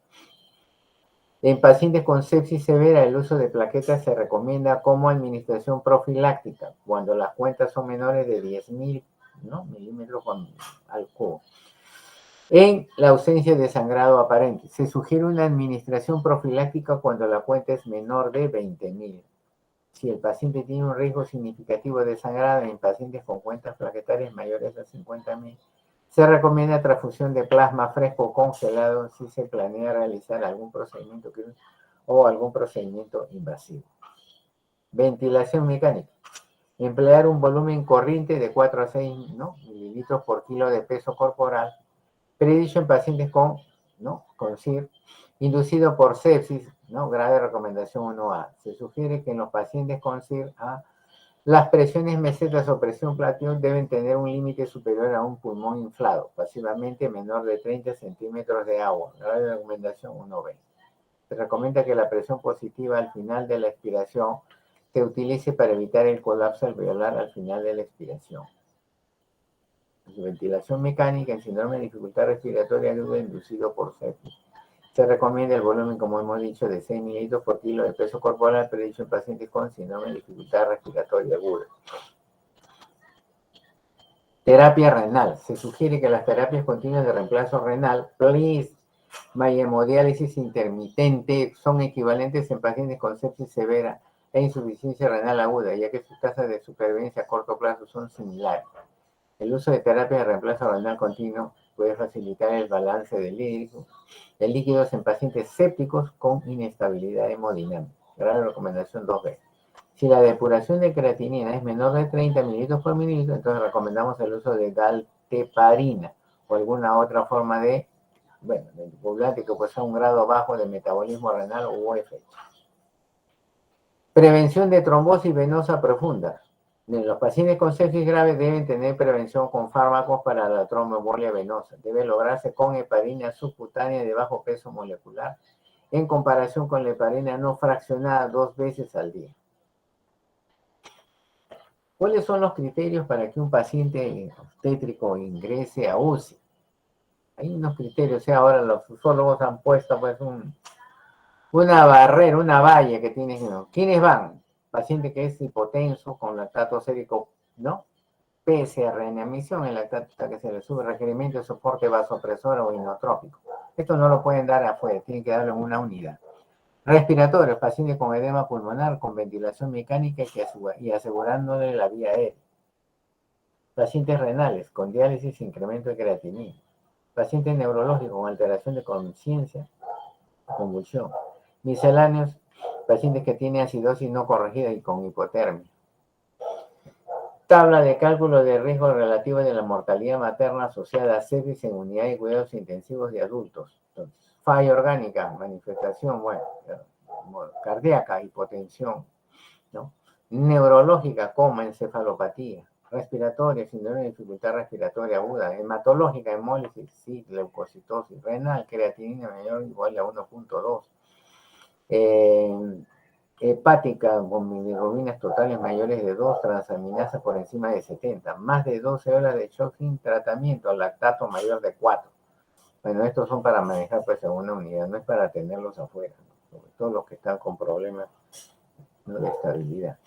En pacientes con sepsis severa, el uso de plaquetas se recomienda como administración profiláctica cuando las cuentas son menores de 10.000, ¿no? milímetros al cubo. En la ausencia de sangrado aparente, se sugiere una administración profiláctica cuando la cuenta es menor de 20.000. Si el paciente tiene un riesgo significativo de sangrado en pacientes con cuentas plaquetarias mayores a 50.000, se recomienda transfusión de plasma fresco congelado si se planea realizar algún procedimiento quirúrgico o algún procedimiento invasivo. Ventilación mecánica. Emplear un volumen corriente de 4 a 6, ¿no? mililitros por kilo de peso corporal, predicho en pacientes con, ¿no? con CIR, inducido por sepsis, ¿no? grave recomendación 1A. Se sugiere que en los pacientes con CIR las presiones mesetas o presión platino deben tener un límite superior a un pulmón inflado, pasivamente menor de 30 centímetros de agua. Grave recomendación 1B. Se recomienda que la presión positiva al final de la expiración se utilice para evitar el colapso alveolar al final de la expiración. Ventilación mecánica en síndrome de dificultad respiratoria aguda inducido por sepsis. Se recomienda el volumen, como hemos dicho, de 6 mililitros por kilo de peso corporal, predicho en pacientes con síndrome de dificultad respiratoria aguda. Terapia renal. Se sugiere que las terapias continuas de reemplazo renal, please, hemodiálisis intermitente, son equivalentes en pacientes con sepsis severa e insuficiencia renal aguda, ya que sus tasas de supervivencia a corto plazo son similares. El uso de terapia de reemplazo renal continuo puede facilitar el balance de líquidos en pacientes sépticos con inestabilidad hemodinámica. Gran recomendación 2B. Si la depuración de creatinina es menor de 30 mililitros por mililitro, entonces recomendamos el uso de dalteparina o alguna otra forma de, bueno, de anticoagulante que posea un grado bajo de metabolismo renal u OFH. Prevención de trombosis venosa profunda. Los pacientes con sepsis grave deben tener prevención con fármacos para la tromboembolia venosa. Debe lograrse con heparina subcutánea de bajo peso molecular en comparación con la heparina no fraccionada 2 veces al día. ¿Cuáles son los criterios para que un paciente obstétrico ingrese a UCI? Hay unos criterios, ahora los usólogos han puesto pues una barrera, una valla que tiene. ¿Quiénes van? Paciente que es hipotenso con lactato sérico, ¿no? PCR en emisión, el lactato que se le sube requerimiento de soporte vasopresor o inotrópico. Esto no lo pueden dar afuera, tienen que darlo en una unidad. Respiratorios, pacientes con edema pulmonar, con ventilación mecánica y asegurándole la vía aérea. Pacientes renales, con diálisis e incremento de creatinina. Pacientes neurológicos con alteración de conciencia, convulsión. Misceláneos, pacientes que tienen acidosis no corregida y con hipotermia. Tabla de cálculo de riesgo relativo de la mortalidad materna asociada a sepsis en unidad de cuidados intensivos de adultos. Entonces, falla orgánica, manifestación, bueno, cardíaca, hipotensión, ¿no? Neurológica, coma, encefalopatía. Respiratoria, síndrome de dificultad respiratoria aguda. Hematológica, hemólisis, sí, leucocitosis. Renal, creatinina mayor o igual a 1.2. Hepática con bilirrubinas totales mayores de 2, transaminasa por encima de 70, más de 12 horas de shock sin tratamiento, lactato mayor de 4. Bueno, estos son para manejar pues en una unidad, no es para tenerlos afuera, ¿no? Sobre todo los que están con problemas, ¿no?, de estabilidad.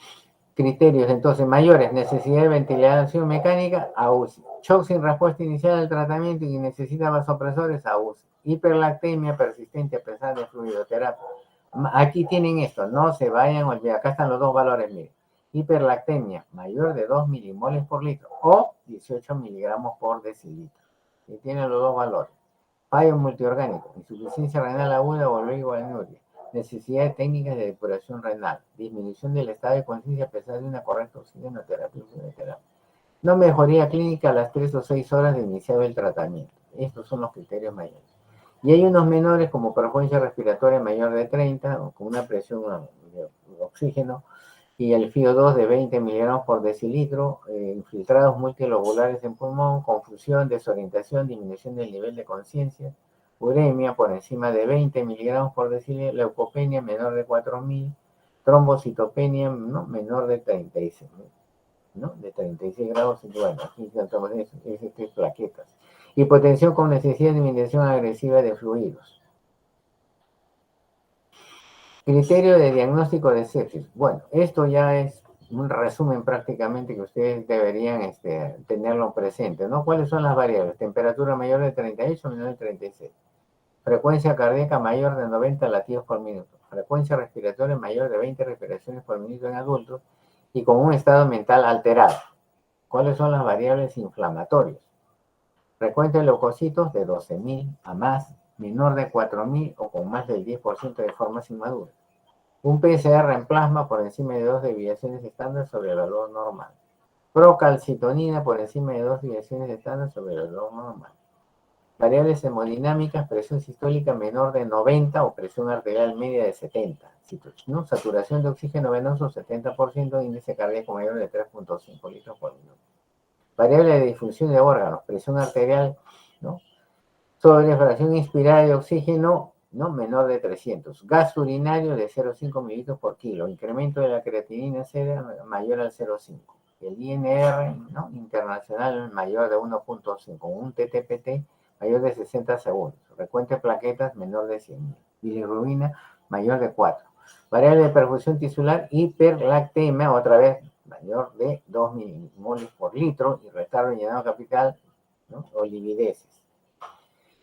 Criterios entonces mayores: necesidad de ventilación mecánica, a UCI. Shock sin respuesta inicial al tratamiento y necesita vasopresores, a UCI. Hiperlactemia persistente a pesar de fluidoterapia. Aquí tienen esto, no se vayan a olvidar. Acá están los dos valores, miren. Hiperlactemia mayor de 2 milimoles por litro o 18 miligramos por decilitro. Y tienen los dos valores. Fallo multiorgánico, insuficiencia renal aguda o oligonuria. Necesidad de técnicas de depuración renal. Disminución del estado de conciencia a pesar de una correcta oxigenoterapia. No mejoría clínica a las 3 o 6 horas de iniciado el tratamiento. Estos son los criterios mayores. Y hay unos menores como frecuencia respiratoria mayor de 30, o con una presión de oxígeno, y el FiO2 de 20 miligramos por decilitro, infiltrados multilobulares en pulmón, confusión, desorientación, disminución del nivel de conciencia, uremia por encima de 20 miligramos por decilitro, leucopenia menor de 4.000, trombocitopenia, ¿no?, menor de 36, ¿no?, de 36 grados, bueno, aquí es plaquetas. Hipotensión con necesidad de disminución agresiva de fluidos. Criterio de diagnóstico de sepsis. Bueno, esto ya es un resumen prácticamente que ustedes deberían tenerlo presente, ¿no? ¿Cuáles son las variables? Temperatura mayor de 38, menor de 36. Frecuencia cardíaca mayor de 90 latidos por minuto. Frecuencia respiratoria mayor de 20 respiraciones por minuto en adultos y con un estado mental alterado. ¿Cuáles son las variables inflamatorias? Frecuencia de leucocitos de 12.000 a más, menor de 4.000 o con más del 10% de formas inmaduras. Un PCR en plasma por encima de 2 desviaciones estándar sobre el valor normal. Procalcitonina por encima de 2 desviaciones estándar sobre el valor normal. Variables hemodinámicas: presión sistólica menor de 90 o presión arterial media de 70. ¿No? Saturación de oxígeno venoso 70%, índice cardíaco mayor de 3.5 litros por minuto. Variable de difusión de órganos: presión arterial, ¿no?, sobre fracción inspirada de oxígeno, ¿no?, menor de 300. Gas urinario de 0,5 mililitros por kilo. Incremento de la creatinina serum mayor al 0,5. El INR, ¿no?, internacional mayor de 1.5. Un TTPT mayor de 60 segundos. Recuento de plaquetas menor de 100.000. Bilirrubina mayor de 4. Variable de perfusión tisular: hiperlactemia, otra vez mayor de 2 milimoles por litro y restar rellenado capital, ¿no? O livideces.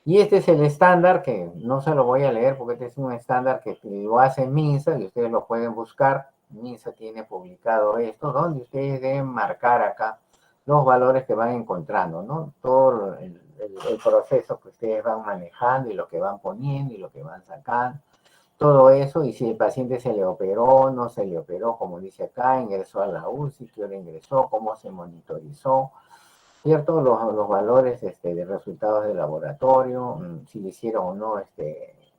Y este es el estándar que no se lo voy a leer porque este es un estándar que lo hace MINSA y ustedes lo pueden buscar. MINSA tiene publicado esto, donde ustedes deben marcar acá los valores que van encontrando, ¿no? Todo el proceso que ustedes van manejando y lo que van poniendo y lo que van sacando. Todo eso, y si el paciente se le operó, no se le operó, como dice acá, ingresó a la UCI, qué hora ingresó, cómo se monitorizó, ¿cierto? Los valores de resultados de laboratorio, si le hicieron o no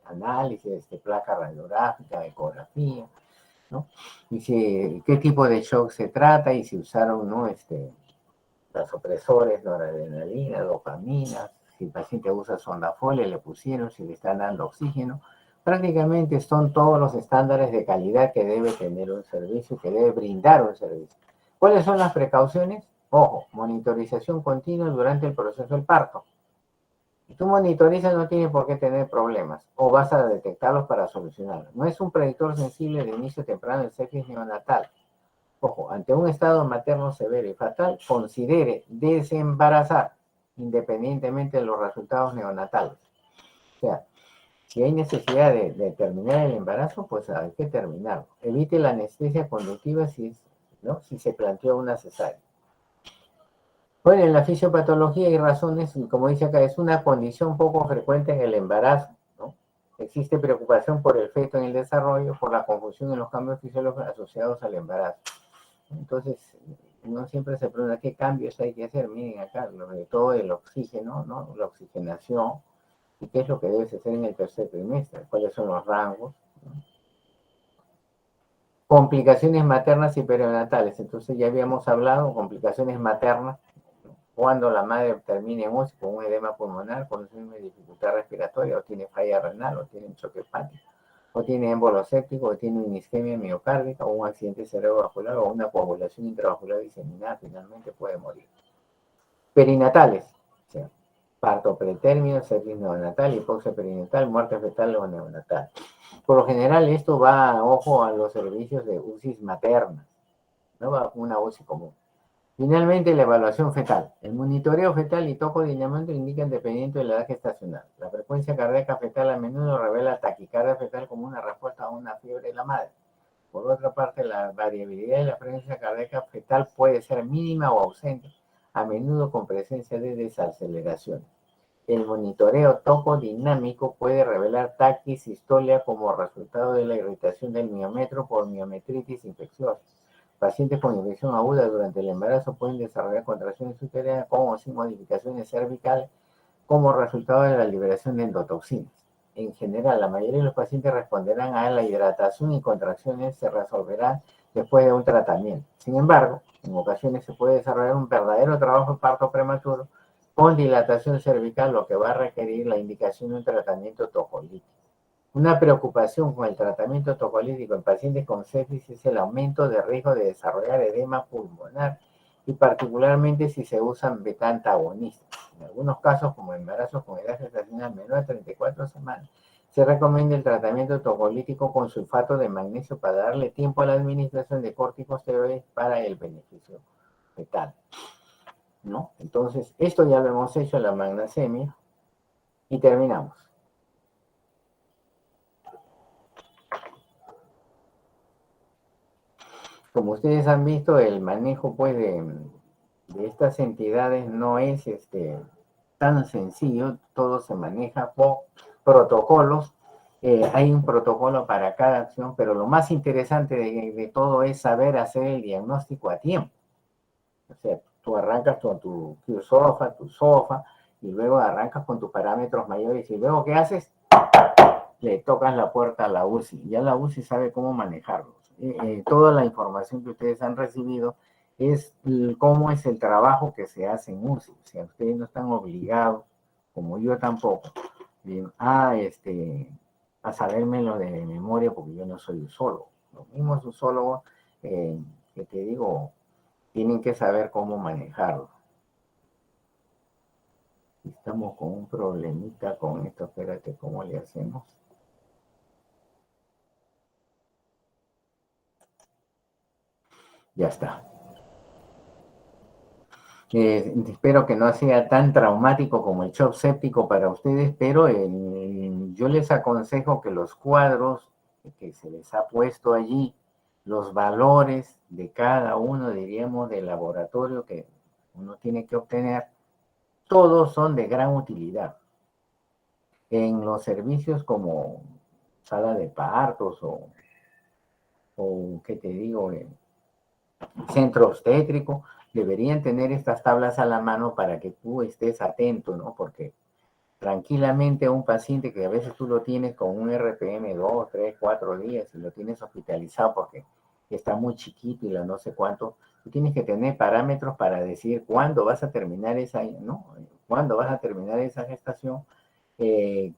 análisis, placa radiográfica, ecografía, ¿no? Y si, qué tipo de shock se trata y si usaron, ¿no? Vasopresores, noradrenalina, dopamina, si el paciente usa sondafolia, le pusieron, si le están dando oxígeno. Prácticamente son todos los estándares de calidad que debe tener un servicio, que debe brindar un servicio. ¿Cuáles son las precauciones? Ojo, monitorización continua durante el proceso del parto. Si tú monitorizas no tiene por qué tener problemas o vas a detectarlos para solucionarlos. No es un predictor sensible de inicio temprano del sepsis neonatal. Ojo, ante un estado materno severo y fatal, considere desembarazar independientemente de los resultados neonatales. O sea, si hay necesidad de terminar el embarazo, pues hay que terminarlo. Evite la anestesia conductiva ¿no? Si se planteó una cesárea. Bueno, en la fisiopatología hay razones, y como dice acá, es una condición poco frecuente en el embarazo, ¿no? Existe preocupación por el feto en el desarrollo, por la confusión en los cambios fisiológicos asociados al embarazo. Entonces, uno siempre se pregunta qué cambios hay que hacer. Miren acá, sobre todo el oxígeno, ¿no? La oxigenación, y qué es lo que debe hacer en el tercer trimestre, cuáles son los rangos, ¿no? Complicaciones maternas y perinatales. Entonces ya habíamos hablado, complicaciones maternas, ¿no? Cuando la madre termina en UCI con un edema pulmonar, con una dificultad respiratoria, o tiene falla renal, o tiene un choque hepático, o tiene émbolo séptico, o tiene una isquemia miocárdica, o un accidente cerebrovascular, o una coagulación intravascular diseminada, finalmente puede morir. Perinatales, o sea, parto pretérmino, sepsis neonatal, hipoxia perinatal, muerte fetal o neonatal. Por lo general esto va, ojo, a los servicios de UCI maternas, no va a una UCI común. Finalmente, la evaluación fetal. El monitoreo fetal y tocodinámico indican dependiendo de la edad gestacional. La frecuencia cardíaca fetal a menudo revela taquicardia fetal como una respuesta a una fiebre de la madre. Por otra parte, la variabilidad de la frecuencia cardíaca fetal puede ser mínima o ausente, a menudo con presencia de desaceleraciones. El monitoreo tocodinámico puede revelar taquisistolia como resultado de la irritación del miometro por miometritis infecciosa. Pacientes con infección aguda durante el embarazo pueden desarrollar contracciones uterinas con o sin modificaciones cervicales como resultado de la liberación de endotoxinas. En general, la mayoría de los pacientes responderán a la hidratación y contracciones se resolverán después de un tratamiento. Sin embargo, en ocasiones se puede desarrollar un verdadero trabajo de parto prematuro con dilatación cervical, lo que va a requerir la indicación de un tratamiento tocolítico. Una preocupación con el tratamiento tocolítico en pacientes con sepsis es el aumento de riesgo de desarrollar edema pulmonar y particularmente si se usan beta-antagonistas. En algunos casos, como embarazos con edad gestacional menor a 34 semanas, se recomienda el tratamiento tocolítico con sulfato de magnesio para darle tiempo a la administración de corticosteroides para el beneficio fetal, ¿no? Entonces, esto ya lo hemos hecho en la magnesemia y terminamos. Como ustedes han visto, el manejo pues, de estas entidades no es tan sencillo, todo se maneja por protocolos. Hay un protocolo para cada acción, pero lo más interesante de todo es saber hacer el diagnóstico a tiempo. O sea, tú arrancas con tu QSOFA, tu SOFA, y luego arrancas con tus parámetros mayores, y luego ¿qué haces? Le tocas la puerta a la UCI. Ya la UCI sabe cómo manejarlos. Toda la información que ustedes han recibido es cómo es el trabajo que se hace en UCI. O sea, ustedes no están obligados, como yo tampoco, bien, a sabérmelo de memoria porque yo no soy usólogo. Los mismos usólogos que te digo, tienen que saber cómo manejarlo. Estamos con un problemita con esto, espérate, ¿cómo le hacemos? Ya está. Espero que no sea tan traumático como el shock séptico para ustedes, pero yo les aconsejo que los cuadros que se les ha puesto allí, los valores de cada uno, diríamos, del laboratorio que uno tiene que obtener, todos son de gran utilidad. En los servicios como sala de partos o ¿qué te digo? Centro obstétrico, deberían tener estas tablas a la mano para que tú estés atento, ¿no? Porque tranquilamente a un paciente que a veces tú lo tienes con un RPM 2, 3, 4 días y lo tienes hospitalizado porque está muy chiquito y la no sé cuánto, tú tienes que tener parámetros para decir cuándo vas a terminar esa, ¿no? Cuándo vas a terminar esa gestación, eh,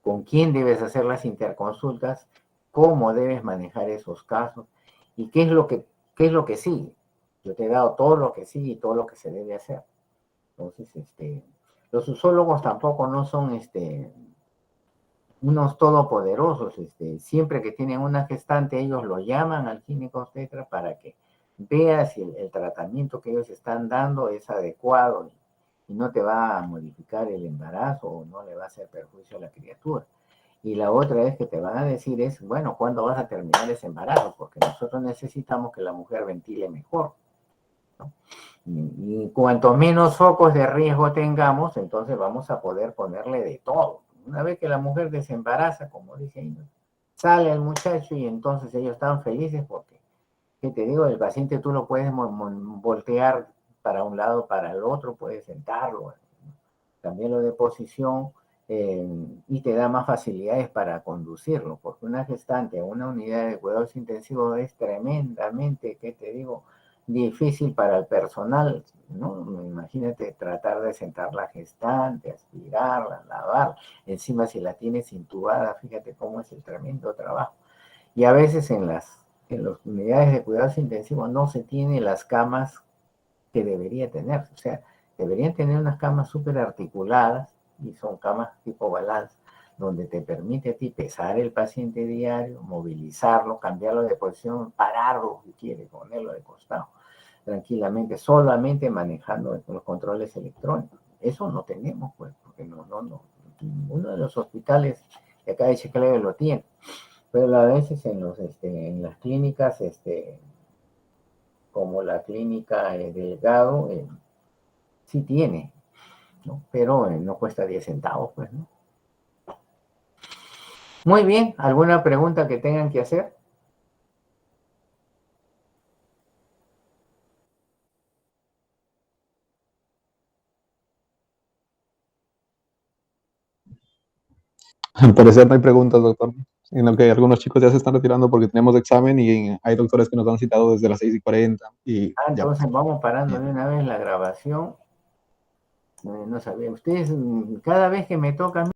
con quién debes hacer las interconsultas, cómo debes manejar esos casos y qué es lo que sigue. Yo te he dado todo lo que sigue y todo lo que se debe hacer. Entonces, los usólogos tampoco no son unos todopoderosos. Siempre que tienen una gestante, ellos lo llaman al clínico obstetra para que vea si el tratamiento que ellos están dando es adecuado y no te va a modificar el embarazo o no le va a hacer perjuicio a la criatura. Y la otra es que te van a decir es, bueno, ¿cuándo vas a terminar ese embarazo? Porque nosotros necesitamos que la mujer ventile mejor, ¿no? Y cuanto menos focos de riesgo tengamos, entonces vamos a poder ponerle de todo. Una vez que la mujer desembaraza, como dicen, sale el muchacho y entonces ellos están felices porque, ¿qué te digo? El paciente tú lo puedes voltear para un lado, para el otro, puedes sentarlo, cambiarlo de posición, y te da más facilidades para conducirlo, porque una gestante o una unidad de cuidados intensivos es tremendamente, ¿qué te digo?, difícil para el personal, ¿no? Imagínate tratar de sentar la gestante, aspirarla, lavar, encima si la tienes intubada, fíjate cómo es el tremendo trabajo. Y a veces en las unidades de cuidados intensivos no se tienen las camas que debería tener, o sea, deberían tener unas camas súper articuladas y son camas tipo balance, donde te permite a ti pesar el paciente diario, movilizarlo, cambiarlo de posición, pararlo si quieres, ponerlo de costado, tranquilamente, solamente manejando los controles electrónicos. Eso no tenemos, pues, porque no. Uno de los hospitales de acá de Chiclayo lo tiene, pero a veces en las clínicas, como la clínica Delgado, sí tiene, ¿no? Pero no cuesta 10 centavos, pues, ¿no? Muy bien, ¿alguna pregunta que tengan que hacer? Al parecer no hay preguntas, doctor, sino que algunos chicos ya se están retirando porque tenemos examen y hay doctores que nos han citado desde las 6:40 y ya pues. Entonces vamos parando Bien. de una vez la grabación. No sabía, ustedes, cada vez que me toca